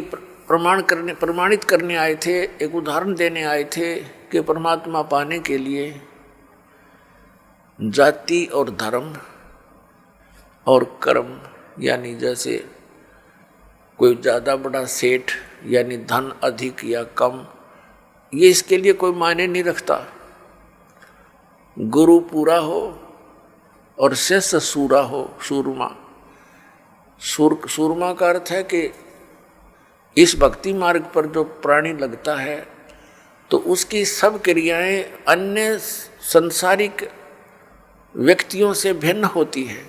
प्रमाणित करने आए थे, एक उदाहरण देने आए थे कि परमात्मा पाने के लिए जाति और धर्म और कर्म, यानी जैसे कोई ज़्यादा बड़ा सेठ यानी धन अधिक या कम, ये इसके लिए कोई मायने नहीं रखता। गुरु पूरा हो और शिष्य सूरा हो, सूरमा। सूरमा का अर्थ है कि इस भक्ति मार्ग पर जो प्राणी लगता है तो उसकी सब क्रियाएं अन्य संसारिक व्यक्तियों से भिन्न होती है,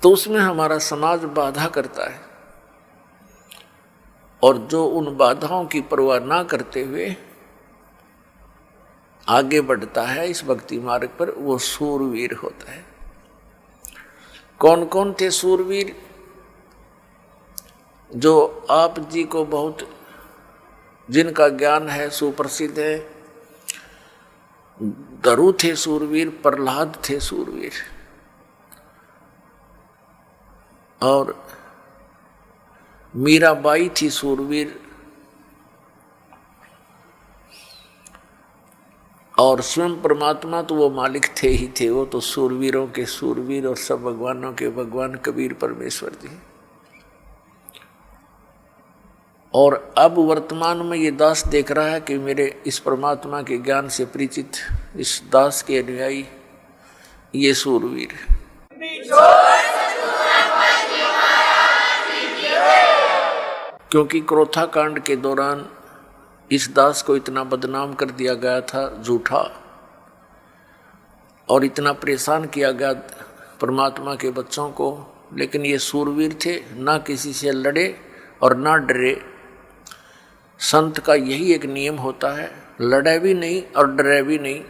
तो उसमें हमारा समाज बाधा करता है। और जो उन बाधाओं की परवाह ना करते हुए आगे बढ़ता है इस भक्ति मार्ग पर, वो सूरवीर होता है। कौन कौन थे सूरवीर? जो आप जी को बहुत, जिनका ज्ञान है, सुप्रसिद्ध है। दरु थे सूरवीर, प्रहलाद थे सूरवीर, और मीराबाई थी सूरवीर, और स्वयं परमात्मा तो वो मालिक थे ही थे, वो तो सूरवीरों के सूरवीर और सब भगवानों के भगवान कबीर परमेश्वर जी। और अब वर्तमान में ये दास देख रहा है कि मेरे इस परमात्मा के ज्ञान से परिचित इस दास के अनुयायी ये सूरवीर। क्योंकि क्रोथा कांड के दौरान इस दास को इतना बदनाम कर दिया गया था, झूठा, और इतना परेशान किया गया परमात्मा के बच्चों को, लेकिन ये सूरवीर थे, ना किसी से लड़े और ना डरे। संत का यही एक नियम होता है, लड़े भी नहीं और डरे भी नहीं,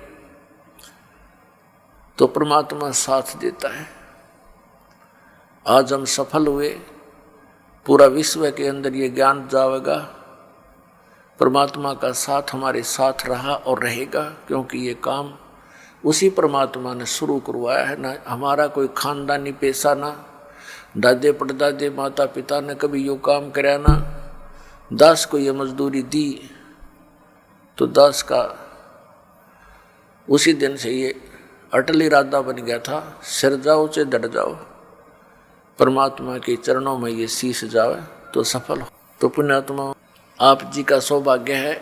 तो परमात्मा साथ देता है। आज हम सफल हुए, पूरा विश्व के अंदर ये ज्ञान जाएगा, परमात्मा का साथ हमारे साथ रहा और रहेगा, क्योंकि ये काम उसी परमात्मा ने शुरू करवाया है। ना हमारा कोई खानदानी पेशा, ना दादे परदादे माता पिता ने कभी यो काम कराया, ना दास को ये मजदूरी दी। तो दास का उसी दिन से ये अटल इरादा बन गया था, सिर जाओ चाहे डट जाओ, परमात्मा के चरणों में ये शीश जावे तो सफल हो। तो पुण्यात्मा, आप जी का सौभाग्य है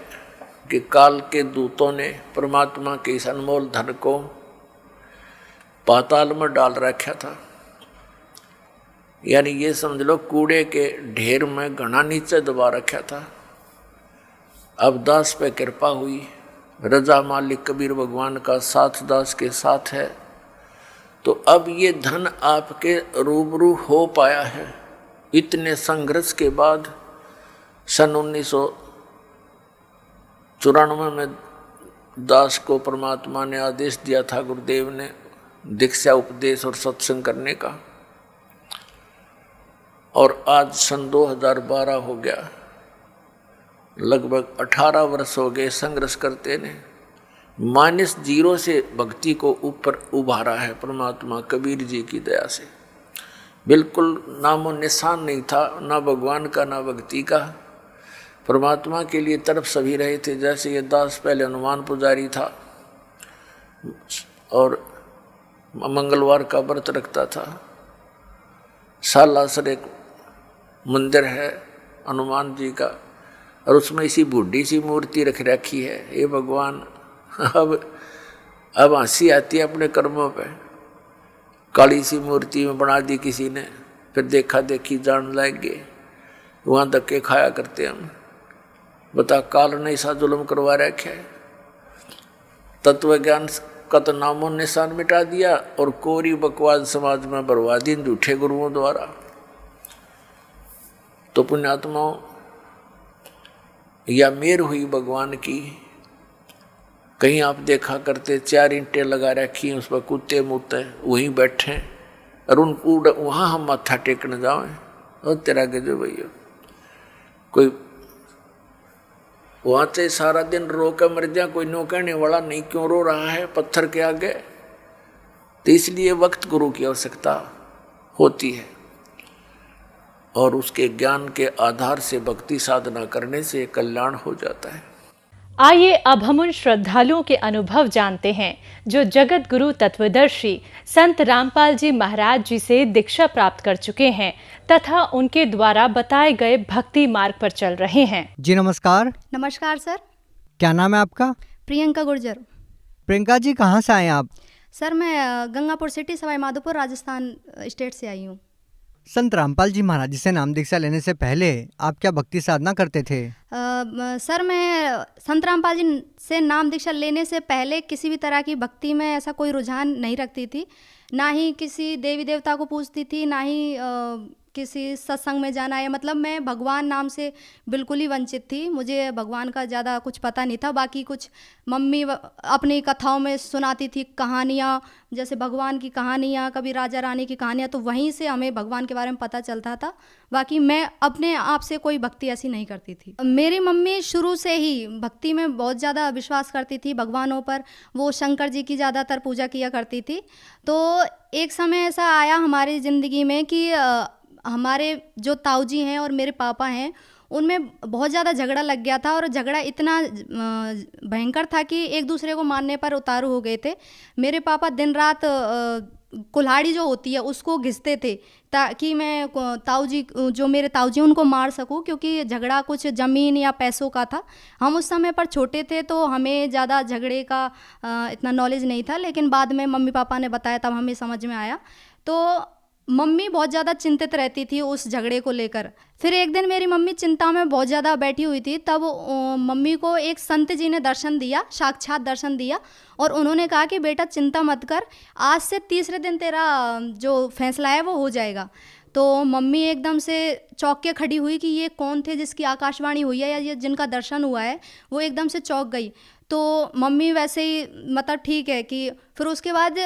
कि काल के दूतों ने परमात्मा के इस अनमोल धन को पाताल में डाल रखा था। यानी ये समझ लो कूड़े के ढेर में घना नीचे दबा रखा था। अब दास पे कृपा हुई, रजा मालिक कबीर भगवान का साथ दास के साथ है, तो अब ये धन आपके रूबरू हो पाया है। इतने संघर्ष के बाद सन 1994 में दास को परमात्मा ने आदेश दिया था, गुरुदेव ने, दीक्षा उपदेश और सत्संग करने का। और आज सन 2012 हो गया, लगभग 18 वर्ष हो गए संघर्ष करते ने। -0 से भक्ति को ऊपर उभारा है परमात्मा कबीर जी की दया से। बिल्कुल नामो निशान नहीं था, ना भगवान का ना भक्ति का। परमात्मा के लिए तड़प सभी रहे थे। जैसे ये दास पहले हनुमान पुजारी था और मंगलवार का व्रत रखता था। सालासर एक मंदिर है हनुमान जी का, और उसमें इसी बूढ़ी सी मूर्ति रख रखी है। ये भगवान, अब हंसी आती है अपने कर्मों पे। काली सी मूर्ति में बना दी किसी ने, फिर देखा देखी जान लाएंगे, वहाँ धक्के खाया करते हम। बता, काल ने ऐसा जुल्म करवा रखा है। तत्व ज्ञान का तो नामो निशान मिटा दिया और कोरी बकवाद समाज में बर्बाद दी झूठे गुरुओं द्वारा। तो पुण्यात्माओं, या मेर हुई भगवान की। कहीं आप देखा करते 4 ईंटें लगा रखी हैं, उस पर कुत्ते मुत्ते वहीं बैठे, और उनको वहाँ हम माथा टेकने जाएं, और तेरा गजो भैया कोई वहाँ से सारा दिन रो कर मर जाए, कोई नो कहने वाला नहीं क्यों रो रहा है पत्थर के आगे। तो इसलिए वक्त गुरु की आवश्यकता होती है, और उसके ज्ञान के आधार से भक्ति साधना करने से कल्याण हो जाता है। आइए अब हम उन श्रद्धालुओं के अनुभव जानते हैं जो जगत गुरु तत्वदर्शी संत रामपाल जी महाराज जी से दीक्षा प्राप्त कर चुके हैं तथा उनके द्वारा बताए गए भक्ति मार्ग पर चल रहे हैं। जी नमस्कार। नमस्कार सर। क्या नाम है आपका? प्रियंका गुर्जर। प्रियंका जी, कहाँ से आए आप? सर मैं गंगापुर सिटी, सवाई माधोपुर, राजस्थान स्टेट से आई हूँ। संत रामपाल जी महाराज जी से नाम दीक्षा लेने से पहले आप क्या भक्ति साधना करते थे? सर मैं संत रामपाल जी से नाम दीक्षा लेने से पहले किसी भी तरह की भक्ति में ऐसा कोई रुझान नहीं रखती थी। ना ही किसी देवी देवता को पूजती थी, ना ही किसी सत्संग में जाना है। मतलब मैं भगवान नाम से बिल्कुल ही वंचित थी। मुझे भगवान का ज़्यादा कुछ पता नहीं था। बाकी कुछ मम्मी अपनी कथाओं में सुनाती थी कहानियाँ, जैसे भगवान की कहानियाँ, कभी राजा रानी की कहानियाँ, तो वहीं से हमें भगवान के बारे में पता चलता था। बाकी मैं अपने आप से कोई भक्ति ऐसी नहीं करती थी। मेरी मम्मी शुरू से ही भक्ति में बहुत ज़्यादा विश्वास करती थी, भगवानों पर। वो शंकर जी की ज़्यादातर पूजा किया करती थी। तो एक समय ऐसा आया हमारी ज़िंदगी में कि हमारे जो ताऊ जी हैं और मेरे पापा हैं, उनमें बहुत ज़्यादा झगड़ा लग गया था। और झगड़ा इतना भयंकर था कि एक दूसरे को मारने पर उतारू हो गए थे। मेरे पापा दिन रात कुल्हाड़ी जो होती है उसको घिसते थे ताकि मैं ताऊ जी, जो मेरे ताऊ जी, उनको मार सकूं, क्योंकि झगड़ा कुछ ज़मीन या पैसों का था। हम उस समय पर छोटे थे तो हमें ज़्यादा झगड़े का इतना नॉलेज नहीं था, लेकिन बाद में मम्मी पापा ने बताया तब हमें समझ में आया। तो मम्मी बहुत ज़्यादा चिंतित रहती थी उस झगड़े को लेकर। फिर एक दिन मेरी मम्मी चिंता में बहुत ज़्यादा बैठी हुई थी, तब मम्मी को एक संत जी ने दर्शन दिया, साक्षात दर्शन दिया, और उन्होंने कहा कि बेटा चिंता मत कर, आज से तीसरे दिन तेरा जो फैसला है वो हो जाएगा। तो मम्मी एकदम से चौंक के खड़ी हुई कि ये कौन थे जिसकी आकाशवाणी हुई है या ये जिनका दर्शन हुआ है। वो एकदम से चौंक गई। तो मम्मी वैसे ही मतलब ठीक है कि फिर उसके बाद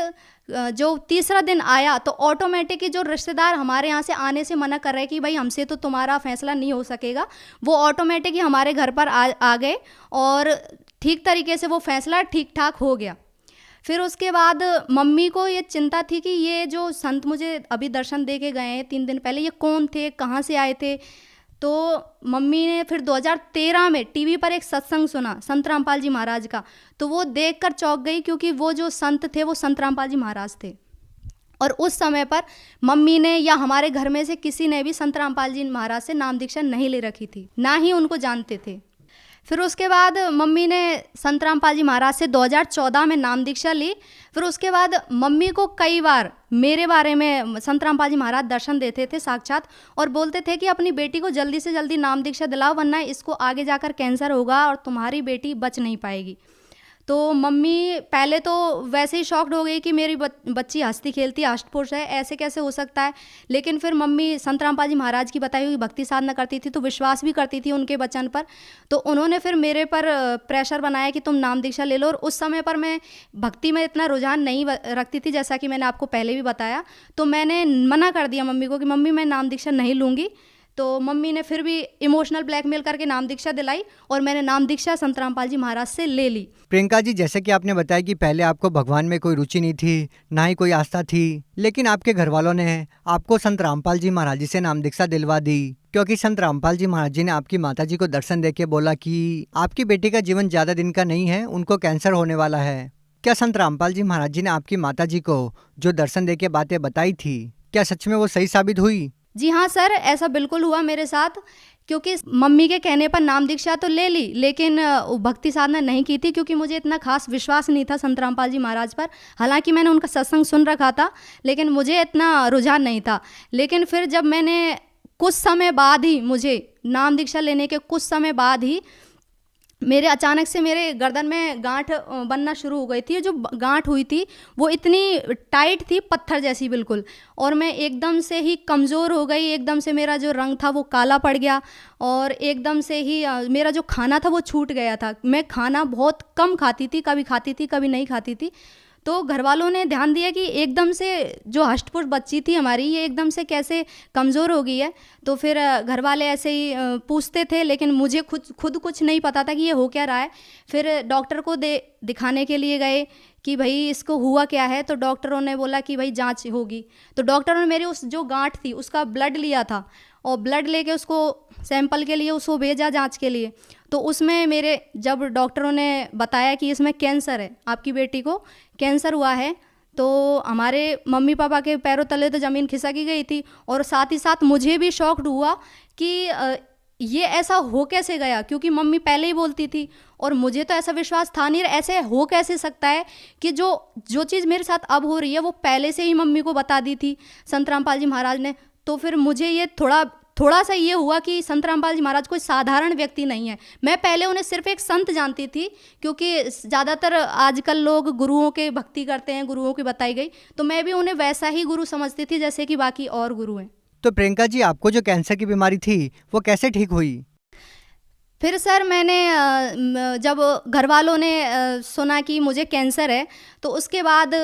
जो तीसरा दिन आया तो ऑटोमेटिक ही जो रिश्तेदार हमारे यहाँ से आने से मना कर रहे कि भाई हमसे तो तुम्हारा फैसला नहीं हो सकेगा, वो ऑटोमेटिक ही हमारे घर पर आ गए और ठीक तरीके से वो फैसला ठीक ठाक हो गया। फिर उसके बाद मम्मी को ये चिंता थी कि ये जो संत मुझे अभी दर्शन दे के गए हैं 3 दिन पहले, ये कौन थे, कहाँ से आए थे। तो मम्मी ने फिर 2013 में टीवी पर एक सत्संग सुना संत रामपाल जी महाराज का, तो वो देखकर चौंक गई, क्योंकि वो जो संत थे वो संत रामपाल जी महाराज थे। और उस समय पर मम्मी ने या हमारे घर में से किसी ने भी संत रामपाल जी महाराज से नाम दीक्षा नहीं ले रखी थी, ना ही उनको जानते थे। फिर उसके बाद मम्मी ने संत रामपाल जी महाराज से 2014 में नाम दीक्षा ली। फिर उसके बाद मम्मी को कई बार मेरे बारे में संत रामपाल जी महाराज दर्शन देते थे साक्षात, और बोलते थे कि अपनी बेटी को जल्दी से जल्दी नाम दीक्षा दिलाओ, वरना इसको आगे जाकर कैंसर होगा और तुम्हारी बेटी बच नहीं पाएगी। तो मम्मी पहले तो वैसे ही शॉक्ड हो गई कि मेरी बच्ची हंसती खेलती अष्टपुरुष है, ऐसे कैसे हो सकता है। लेकिन फिर मम्मी संत रामपाल जी महाराज की बताई हुई भक्ति साधना करती थी, तो विश्वास भी करती थी उनके वचन पर। तो उन्होंने फिर मेरे पर प्रेशर बनाया कि तुम नाम दीक्षा ले लो। और उस समय पर मैं भक्ति में इतना रुझान नहीं रखती थी, जैसा कि मैंने आपको पहले भी बताया। तो मैंने मना कर दिया मम्मी को कि मम्मी मैं नाम दीक्षा नहीं लूँगी। तो मम्मी ने फिर भी इमोशनल ब्लैकमेल करके नाम दीक्षा दिलाई, और मैंने नाम दीक्षा संत रामपाल जी महाराज से ले ली। प्रियंका जी, जैसे कि आपने बताया कि पहले आपको भगवान में कोई रुचि नहीं थी, ना ही कोई आस्था थी, लेकिन आपके घर वालों ने आपको संत रामपाल जी महाराज जी से नाम दीक्षा दिलवा दी, क्योंकि संत रामपाल जी महाराज जी ने आपकी माता जी को दर्शन देके बोला कि आपकी बेटी का जीवन ज़्यादा दिन का नहीं है, उनको कैंसर होने वाला है। क्या संत रामपाल जी महाराज जी ने आपकी माता जी को जो दर्शन देके बातें बताई थी, क्या सच में वो सही साबित हुई? जी हाँ सर, ऐसा बिल्कुल हुआ मेरे साथ। क्योंकि मम्मी के कहने पर नाम दीक्षा तो ले ली, लेकिन भक्ति साधना नहीं की थी, क्योंकि मुझे इतना खास विश्वास नहीं था संत रामपाल जी महाराज पर। हालांकि मैंने उनका सत्संग सुन रखा था, लेकिन मुझे इतना रुझान नहीं था। लेकिन फिर जब मैंने कुछ समय बाद ही, मुझे नाम दीक्षा लेने के कुछ समय बाद ही मेरे अचानक से मेरे गर्दन में गांठ बनना शुरू हो गई थी। जो गांठ हुई थी वो इतनी टाइट थी, पत्थर जैसी बिल्कुल, और मैं एकदम से ही कमज़ोर हो गई। एकदम से मेरा जो रंग था वो काला पड़ गया, और एकदम से ही मेरा जो खाना था वो छूट गया था। मैं खाना बहुत कम खाती थी, कभी खाती थी कभी नहीं खाती थी। तो घर वालों ने ध्यान दिया कि एकदम से जो हष्टपुष्ट बच्ची थी हमारी, ये एकदम से कैसे कमज़ोर हो गई है। तो फिर घर वाले ऐसे ही पूछते थे, लेकिन मुझे खुद कुछ नहीं पता था कि ये हो क्या रहा है। फिर डॉक्टर को दिखाने के लिए गए कि भाई इसको हुआ क्या है। तो डॉक्टरों ने बोला कि भाई जांच होगी। तो डॉक्टरों ने मेरी उस जो गांठ थी उसका ब्लड लिया था, और ब्लड लेके उसको सैंपल के लिए उसको भेजा जांच के लिए। तो उसमें मेरे जब डॉक्टरों ने बताया कि इसमें कैंसर है, आपकी बेटी को कैंसर हुआ है, तो हमारे मम्मी पापा के पैरों तले तो ज़मीन खिसक गई थी। और साथ ही साथ मुझे भी शॉक्ड हुआ कि ये ऐसा हो कैसे गया, क्योंकि मम्मी पहले ही बोलती थी और मुझे तो ऐसा विश्वास था नहीं। ऐसे हो कैसे सकता है कि जो चीज़ मेरे साथ अब हो रही है वो पहले से ही मम्मी को बता दी थी संत रामपाल जी महाराज ने। तो फिर मुझे ये थोड़ा सा ये हुआ कि संत रामपाल जी महाराज कोई साधारण व्यक्ति नहीं है। मैं पहले उन्हें सिर्फ एक संत जानती थी, क्योंकि ज़्यादातर आजकल लोग गुरुओं के भक्ति करते हैं, गुरुओं की बताई गई, तो मैं भी उन्हें वैसा ही गुरु समझती थी जैसे कि बाकी और गुरु हैं। तो प्रियंका जी, आपको जो कैंसर की बीमारी थी वो कैसे ठीक हुई? फिर सर मैंने जब घर वालों ने सुना कि मुझे कैंसर है, तो उसके बाद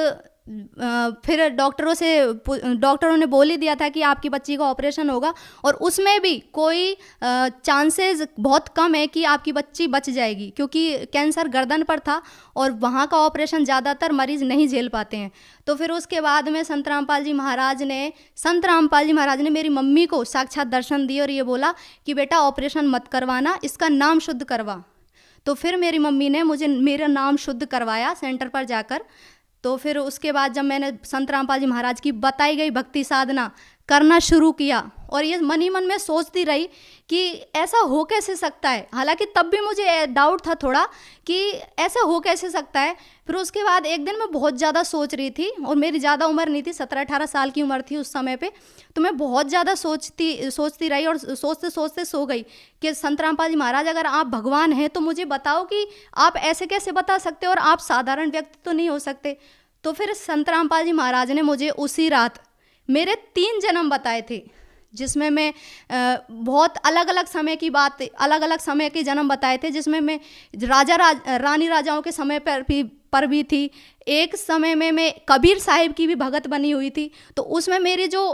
फिर डॉक्टरों ने बोल ही दिया था कि आपकी बच्ची का ऑपरेशन होगा, और उसमें भी कोई चांसेस बहुत कम है कि आपकी बच्ची बच जाएगी, क्योंकि कैंसर गर्दन पर था और वहाँ का ऑपरेशन ज़्यादातर मरीज़ नहीं झेल पाते हैं। तो फिर उसके बाद में संत रामपाल जी महाराज ने मेरी मम्मी को साक्षात दर्शन दिए और ये बोला कि बेटा ऑपरेशन मत करवाना, इसका नाम शुद्ध करवा। तो फिर मेरी मम्मी ने मुझे मेरा नाम शुद्ध करवाया सेंटर पर जाकर। तो फिर उसके बाद जब मैंने संत रामपाल जी महाराज की बताई गई भक्ति साधना करना शुरू किया, और ये मन ही मन में सोचती रही कि ऐसा हो कैसे सकता है। हालांकि तब भी मुझे डाउट था थोड़ा कि ऐसा हो कैसे सकता है। फिर उसके बाद एक दिन मैं बहुत ज़्यादा सोच रही थी, और मेरी ज़्यादा उम्र नहीं थी, 17-18 साल की उम्र थी उस समय पे। तो मैं बहुत ज़्यादा सोचती रही, और सोचते सोचते सो गई कि संत रामपाल जी महाराज, अगर आप भगवान हैं तो मुझे बताओ कि आप ऐसे कैसे बता सकते हो, और आप साधारण व्यक्ति तो नहीं हो सकते। तो फिर संत रामपाल जी महाराज ने मुझे उसी रात मेरे 3 जन्म बताए थे, जिसमें मैं बहुत अलग अलग समय के जन्म बताए थे, जिसमें मैं रानी राजाओं के समय पर भी थी। एक समय में मैं कबीर साहिब की भी भगत बनी हुई थी। तो उसमें मेरी जो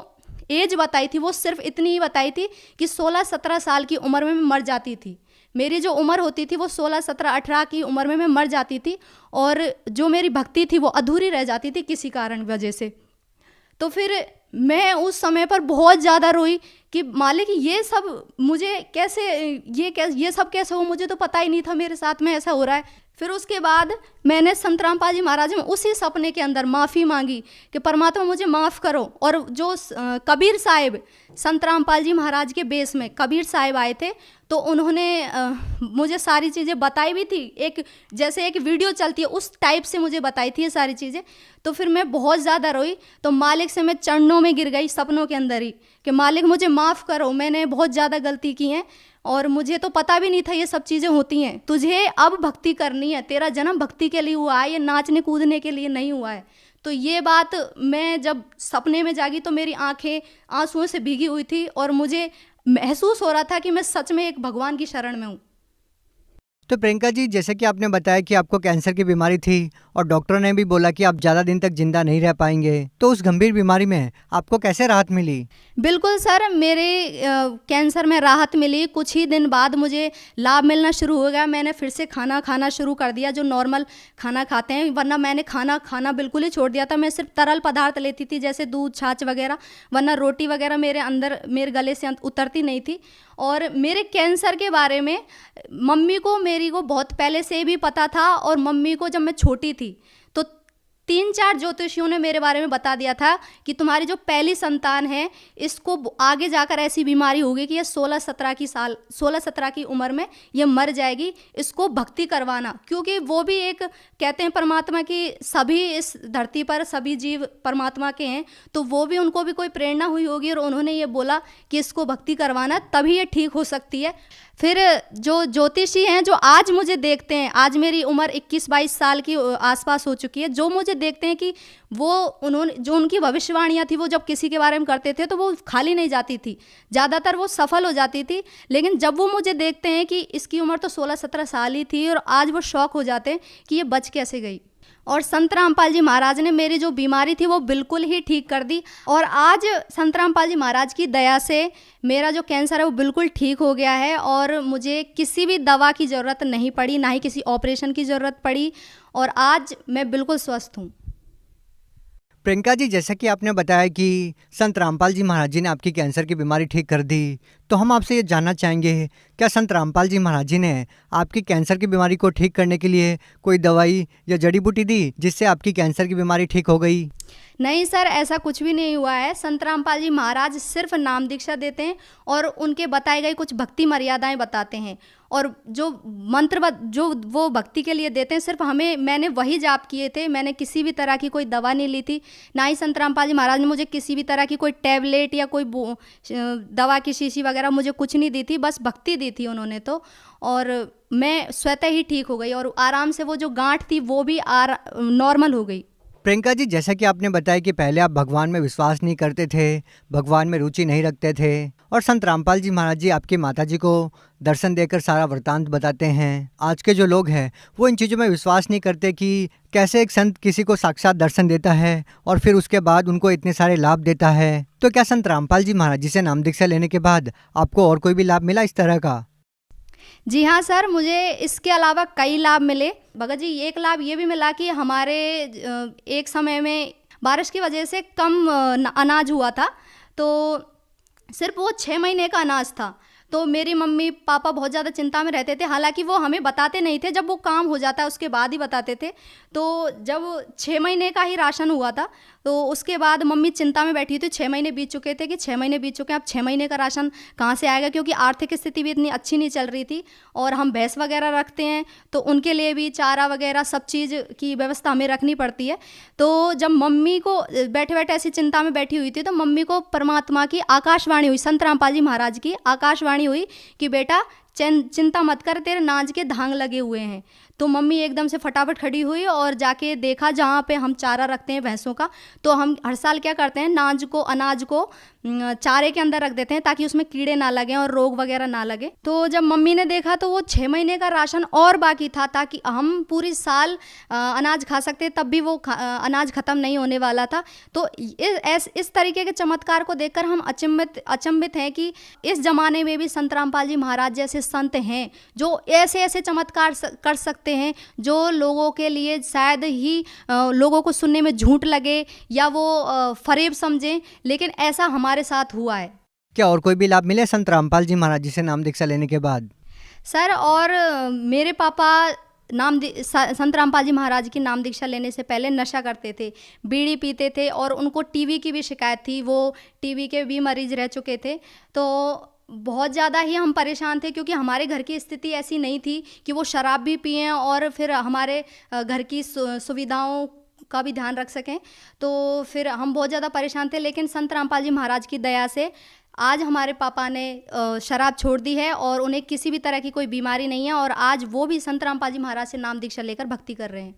एज बताई थी वो सिर्फ इतनी ही बताई थी कि 16-17 साल की उम्र में मैं मर जाती थी। मेरी जो उम्र होती थी वो 16-17-18 की उम्र में मैं मर जाती थी, और जो मेरी भक्ति थी वो अधूरी रह जाती थी किसी कारण वजह से। तो फिर मैं उस समय पर बहुत ज़्यादा रोई कि मालिक ये सब मुझे कैसे, ये सब कैसे हो, मुझे तो पता ही नहीं था मेरे साथ में ऐसा हो रहा है। फिर उसके बाद मैंने संत रामपाल जी महाराज में उसी सपने के अंदर माफ़ी मांगी कि परमात्मा मुझे माफ़ करो। और जो कबीर साहिब, संत रामपाल जी महाराज के बेस में कबीर साहिब आए थे, तो उन्होंने मुझे सारी चीज़ें बताई भी थी, एक जैसे एक वीडियो चलती है उस टाइप से मुझे बताई थी ये सारी चीज़ें। तो फिर मैं बहुत ज़्यादा रोई, तो मालिक से मैं चरणों में गिर गई सपनों के अंदर ही कि मालिक मुझे माफ़ करो, मैंने बहुत ज़्यादा गलती की है और मुझे तो पता भी नहीं था ये सब चीज़ें होती हैं। तुझे अब भक्ति करनी है, तेरा जन्म भक्ति के लिए हुआ है, ये नाचने कूदने के लिए नहीं हुआ है। तो ये बात मैं जब सपने में जागी तो मेरी आंखें आंसुओं से भीगी हुई थी और मुझे महसूस हो रहा था कि मैं सच में एक भगवान की शरण में हूँ। तो प्रियंका जी, जैसे कि आपने बताया कि आपको कैंसर की बीमारी थी और डॉक्टर ने भी बोला कि आप ज़्यादा दिन तक जिंदा नहीं रह पाएंगे, तो उस गंभीर बीमारी में आपको कैसे राहत मिली? बिल्कुल सर, मेरे कैंसर में राहत मिली। कुछ ही दिन बाद मुझे लाभ मिलना शुरू हो गया। मैंने फिर से खाना खाना शुरू कर दिया, जो नॉर्मल खाना खाते हैं, वरना मैंने खाना खाना बिल्कुल ही छोड़ दिया था। मैं सिर्फ तरल पदार्थ लेती थी जैसे दूध, छाछ वगैरह, वरना रोटी वगैरह मेरे अंदर मेरे गले से उतरती नहीं थी। और मेरे कैंसर के बारे में मम्मी को मेरी को बहुत पहले से भी पता था, और मम्मी को जब मैं छोटी थी तो 3-4 ज्योतिषियों ने मेरे बारे में बता दिया था कि तुम्हारी जो पहली संतान है इसको आगे जाकर ऐसी बीमारी होगी कि ये 16-17 की उम्र में ये मर जाएगी, इसको भक्ति करवाना। क्योंकि वो भी एक कहते हैं परमात्मा की, सभी इस धरती पर सभी जीव परमात्मा के हैं, तो वो भी उनको भी कोई प्रेरणा हुई होगी और उन्होंने ये बोला कि इसको भक्ति करवाना, तभी ये ठीक हो सकती है। फिर जो ज्योतिषी हैं जो आज मुझे देखते हैं, आज मेरी उम्र 21-22 साल की आसपास हो चुकी है, जो मुझे देखते हैं कि वो उन्होंने जो उनकी भविष्यवाणियाँ थी वो जब किसी के बारे में करते थे तो वो खाली नहीं जाती थी, ज़्यादातर वो सफल हो जाती थी। लेकिन जब वो मुझे देखते हैं कि इसकी उम्र तो 16-17 साल ही थी और आज वो शौक हो जाते हैं कि ये बच कैसे गई। और संत रामपाल जी महाराज ने मेरी जो बीमारी थी वो बिल्कुल ही ठीक कर दी, और आज संत रामपाल जी महाराज की दया से मेरा जो कैंसर है वो बिल्कुल ठीक हो गया है और मुझे किसी भी दवा की ज़रूरत नहीं पड़ी, ना ही किसी ऑपरेशन की ज़रूरत पड़ी, और आज मैं बिल्कुल स्वस्थ हूँ। प्रियंका जी, जैसा कि आपने बताया कि संत रामपाल जी महाराज जी ने आपकी कैंसर की बीमारी ठीक कर दी, तो हम आपसे ये जानना चाहेंगे, क्या संत रामपाल जी महाराज जी ने आपकी कैंसर की बीमारी को ठीक करने के लिए कोई दवाई या जड़ी बूटी दी जिससे आपकी कैंसर की बीमारी ठीक हो गई? नहीं सर, ऐसा कुछ भी नहीं हुआ है। संत रामपाल जी महाराज सिर्फ नाम दीक्षा देते हैं और उनके बताए गए कुछ भक्ति मर्यादाएं बताते हैं, और जो मंत्र जो वो भक्ति के लिए देते हैं सिर्फ मैंने वही जाप किए थे। मैंने किसी भी तरह की कोई दवा नहीं ली थी, ना ही संत रामपाल जी महाराज ने मुझे किसी भी तरह की कोई टैबलेट या कोई दवा की शीशी वगैरह मुझे कुछ नहीं दी थी, बस भक्ति दी थी उन्होंने तो, और मैं स्वतः ही ठीक हो गई और आराम से वो जो गांठ थी वो भी नॉर्मल हो गई। प्रियंका जी, जैसा कि आपने बताया कि पहले आप भगवान में विश्वास नहीं करते थे, भगवान में रुचि नहीं रखते थे, और संत रामपाल जी महाराज जी आपकी माता जी को दर्शन देकर सारा वृतांत बताते हैं। आज के जो लोग हैं वो इन चीज़ों में विश्वास नहीं करते कि कैसे एक संत किसी को साक्षात दर्शन देता है और फिर उसके बाद उनको इतने सारे लाभ देता है। तो क्या संत रामपाल जी महाराज जी से नाम दीक्षा लेने के बाद आपको और कोई भी लाभ मिला इस तरह का? जी हाँ सर, मुझे इसके अलावा कई लाभ मिले। भगत जी, एक लाभ ये भी मिला कि हमारे एक समय में बारिश की वजह से कम अनाज हुआ था, तो सिर्फ वो 6 महीने का अनाज था। तो मेरी मम्मी पापा बहुत ज़्यादा चिंता में रहते थे, हालांकि वो हमें बताते नहीं थे, जब वो काम हो जाता है उसके बाद ही बताते थे। तो जब 6 महीने का ही राशन हुआ था तो उसके बाद मम्मी चिंता में बैठी थी। 6 महीने बीत चुके थे कि 6 महीने बीत चुके हैं, अब 6 महीने का राशन कहाँ से आएगा, क्योंकि आर्थिक स्थिति भी इतनी अच्छी नहीं चल रही थी और हम भैंस वगैरह रखते हैं तो उनके लिए भी चारा वगैरह सब चीज़ की व्यवस्था हमें रखनी पड़ती है। तो जब मम्मी को बैठे बैठे ऐसी चिंता में बैठी हुई थी तो मम्मी को परमात्मा की आकाशवाणी हुई, संत रामपाल जी महाराज की आकाशवाणी हुई कि बेटा चिंता मत कर, तेरे नाज के धांग लगे हुए हैं। तो मम्मी एकदम से फटाफट खड़ी हुई और जाके देखा जहाँ पे हम चारा रखते हैं भैंसों का। तो हम हर साल क्या करते हैं, अनाज को चारे के अंदर रख देते हैं ताकि उसमें कीड़े ना लगें और रोग वगैरह ना लगे। तो जब मम्मी ने देखा तो वो 6 महीने का राशन और बाकी था, ताकि हम पूरी साल अनाज खा सकते, तब भी वो अनाज ख़त्म नहीं होने वाला था। तो इस तरीके के चमत्कार को देखकर हम अचंभित हैं कि इस ज़माने में भी संत रामपाल जी महाराज जैसे संत हैं जो ऐसे ऐसे चमत्कार कर सकते सकते हैं जो लोगों के लिए शायद ही लोगों को सुनने में झूठ लगे या वो फरेब समझें, लेकिन ऐसा हमारे साथ हुआ है। क्या और कोई भी लाभ मिले संत रामपाल जी महाराज जी से नाम दीक्षा लेने के बाद? सर, और मेरे पापा संत रामपाल जी महाराज की नाम दीक्षा लेने से पहले नशा करते थे, बीड़ी पीते थे और उनको टीबी की भी शिकायत थी। वो टीबी के भी मरीज रह चुके थे। तो बहुत ज़्यादा ही हम परेशान थे क्योंकि हमारे घर की स्थिति ऐसी नहीं थी कि वो शराब भी पिएं और फिर हमारे घर की सुविधाओं का भी ध्यान रख सकें। तो फिर हम बहुत ज़्यादा परेशान थे, लेकिन संत रामपाल जी महाराज की दया से आज हमारे पापा ने शराब छोड़ दी है और उन्हें किसी भी तरह की कोई बीमारी नहीं है और आज वो भी संत रामपाल जी महाराज से नाम दीक्षा लेकर भक्ति कर रहे हैं।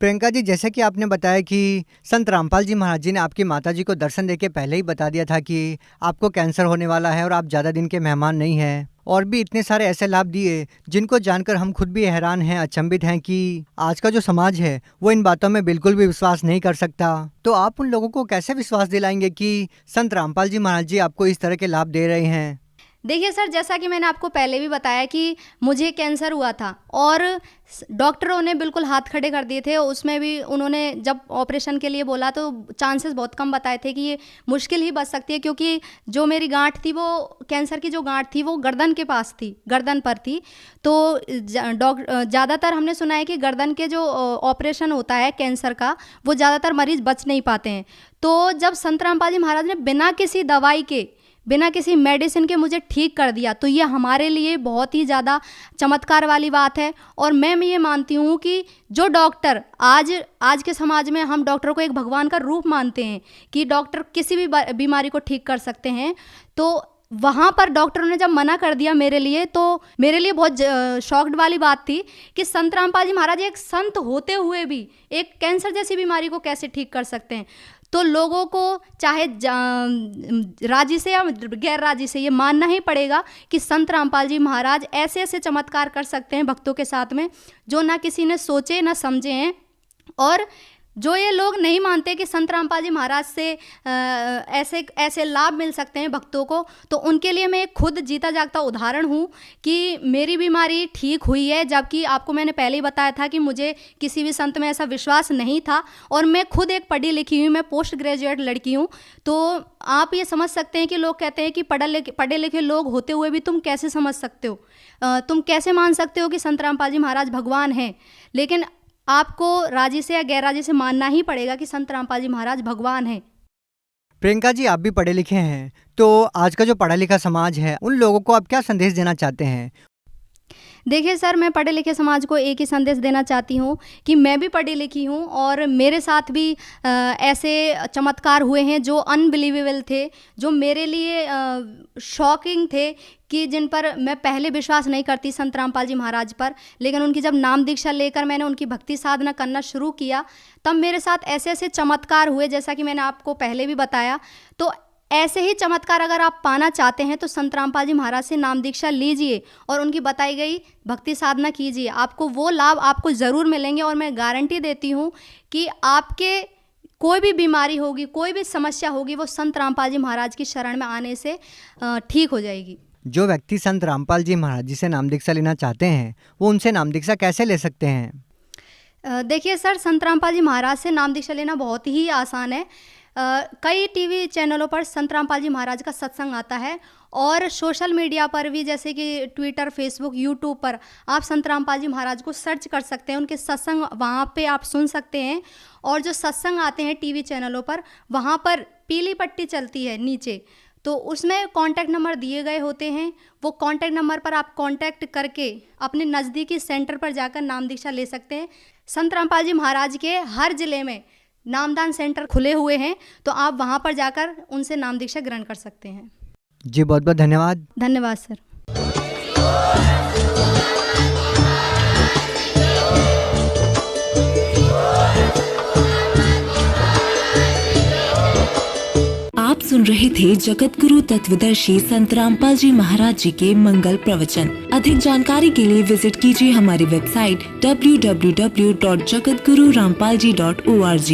प्रियंका जी, जैसे कि आपने बताया कि संत रामपाल जी महाराज जी ने आपकी माता जी को दर्शन देके पहले ही बता दिया था कि आपको कैंसर होने वाला है और आप ज़्यादा दिन के मेहमान नहीं हैं, और भी इतने सारे ऐसे लाभ दिए जिनको जानकर हम खुद भी हैरान हैं, अचंभित हैं कि आज का जो समाज है वो इन बातों में बिल्कुल भी विश्वास नहीं कर सकता। तो आप उन लोगों को कैसे विश्वास दिलाएंगे कि संत रामपाल जी महाराज जी आपको इस तरह के लाभ दे रहे हैं? देखिए सर, जैसा कि मैंने आपको पहले भी बताया कि मुझे कैंसर हुआ था और डॉक्टरों ने बिल्कुल हाथ खड़े कर दिए थे। उसमें भी उन्होंने जब ऑपरेशन के लिए बोला तो चांसेस बहुत कम बताए थे कि ये मुश्किल ही बच सकती है, क्योंकि जो मेरी गांठ थी, वो कैंसर की जो गांठ थी वो गर्दन के पास थी, गर्दन पर थी। तो ज़्यादातर हमने सुना है कि गर्दन के जो ऑपरेशन होता है कैंसर का, वो ज़्यादातर मरीज़ बच नहीं पाते हैं। तो जब संत रामपाल जी महाराज ने बिना किसी दवाई के, बिना किसी मेडिसिन के मुझे ठीक कर दिया, तो ये हमारे लिए बहुत ही ज़्यादा चमत्कार वाली बात है। और मैं ये मानती हूँ कि जो डॉक्टर आज के समाज में हम डॉक्टर को एक भगवान का रूप मानते हैं कि डॉक्टर किसी भी बीमारी को ठीक कर सकते हैं, तो वहाँ पर डॉक्टरों ने जब मना कर दिया मेरे लिए, तो मेरे लिए बहुत शॉक्ड वाली बात थी कि संत रामपाल जी महाराज एक संत होते हुए भी एक कैंसर जैसी बीमारी को कैसे ठीक कर सकते हैं। तो लोगों को चाहे राजी से या गैर राजी से ये मानना ही पड़ेगा कि संत रामपाल जी महाराज ऐसे ऐसे चमत्कार कर सकते हैं भक्तों के साथ में जो ना किसी ने सोचे ना समझे हैं। और जो ये लोग नहीं मानते कि संत रामपाल जी महाराज से ऐसे लाभ मिल सकते हैं भक्तों को, तो उनके लिए मैं खुद जीता जागता उदाहरण हूँ कि मेरी बीमारी ठीक हुई है, जबकि आपको मैंने पहले ही बताया था कि मुझे किसी भी संत में ऐसा विश्वास नहीं था। और मैं खुद एक पढ़ी लिखी हुई, मैं पोस्ट ग्रेजुएट लड़की हूँ। तो आप ये समझ सकते हैं कि लोग कहते हैं कि पढ़े लिखे लोग होते हुए भी तुम कैसे समझ सकते हो, तुम कैसे मान सकते हो कि संत रामपाल जी महाराज भगवान हैं। लेकिन आपको राजी से या गैर राजी से मानना ही पड़ेगा कि संत रामपाल जी महाराज भगवान हैं। प्रियंका जी, आप भी पढ़े लिखे हैं, तो आज का जो पढ़ा लिखा समाज है उन लोगों को आप क्या संदेश देना चाहते हैं? देखिए सर, मैं पढ़े लिखे समाज को एक ही संदेश देना चाहती हूँ कि मैं भी पढ़ी लिखी हूँ और मेरे साथ भी ऐसे चमत्कार हुए हैं जो अनबिलीवेबल थे, जो मेरे लिए शॉकिंग थे, कि जिन पर मैं पहले विश्वास नहीं करती संत रामपाल जी महाराज पर। लेकिन उनकी जब नाम दीक्षा लेकर मैंने उनकी भक्ति साधना करना शुरू किया, तब मेरे साथ ऐसे ऐसे चमत्कार हुए, जैसा कि मैंने आपको पहले भी बताया। तो ऐसे ही चमत्कार अगर आप पाना चाहते हैं तो संत रामपाल जी महाराज से नाम दीक्षा लीजिए और उनकी बताई गई भक्ति साधना कीजिए, आपको वो लाभ आपको ज़रूर मिलेंगे। और मैं गारंटी देती हूँ कि आपके कोई भी बीमारी होगी, कोई भी समस्या होगी, वो संत रामपाल जी महाराज की शरण में आने से ठीक हो जाएगी। जो व्यक्ति संत रामपाल जी महाराज जी से नाम दीक्षा लेना चाहते हैं, वो उनसे नाम दीक्षा कैसे ले सकते हैं? देखिए सर, संत रामपाल जी महाराज से नाम दीक्षा लेना बहुत ही आसान है। कई टीवी चैनलों पर संत रामपाल जी महाराज का सत्संग आता है और सोशल मीडिया पर भी, जैसे कि ट्विटर, फेसबुक, यूट्यूब पर आप संत रामपाल जी महाराज को सर्च कर सकते हैं। उनके सत्संग वहाँ पे आप सुन सकते हैं। और जो सत्संग आते हैं टीवी चैनलों पर, वहाँ पर पीली पट्टी चलती है नीचे, तो उसमें कांटेक्ट नंबर दिए गए होते हैं। वो कांटेक्ट नंबर पर आप कांटेक्ट करके अपने नज़दीकी सेंटर पर जाकर नाम दीक्षा ले सकते हैं। संत रामपाल जी महाराज के हर ज़िले में नामदान सेंटर खुले हुए हैं, तो आप वहां पर जाकर उनसे नाम दीक्षा ग्रहण कर सकते हैं। जी, बहुत बहुत धन्यवाद। धन्यवाद सर। आप सुन रहे थे जगत गुरु तत्वदर्शी संत रामपाल जी महाराज जी के मंगल प्रवचन। अधिक जानकारी के लिए विजिट कीजिए हमारी वेबसाइट www.jagatgururampalji.org।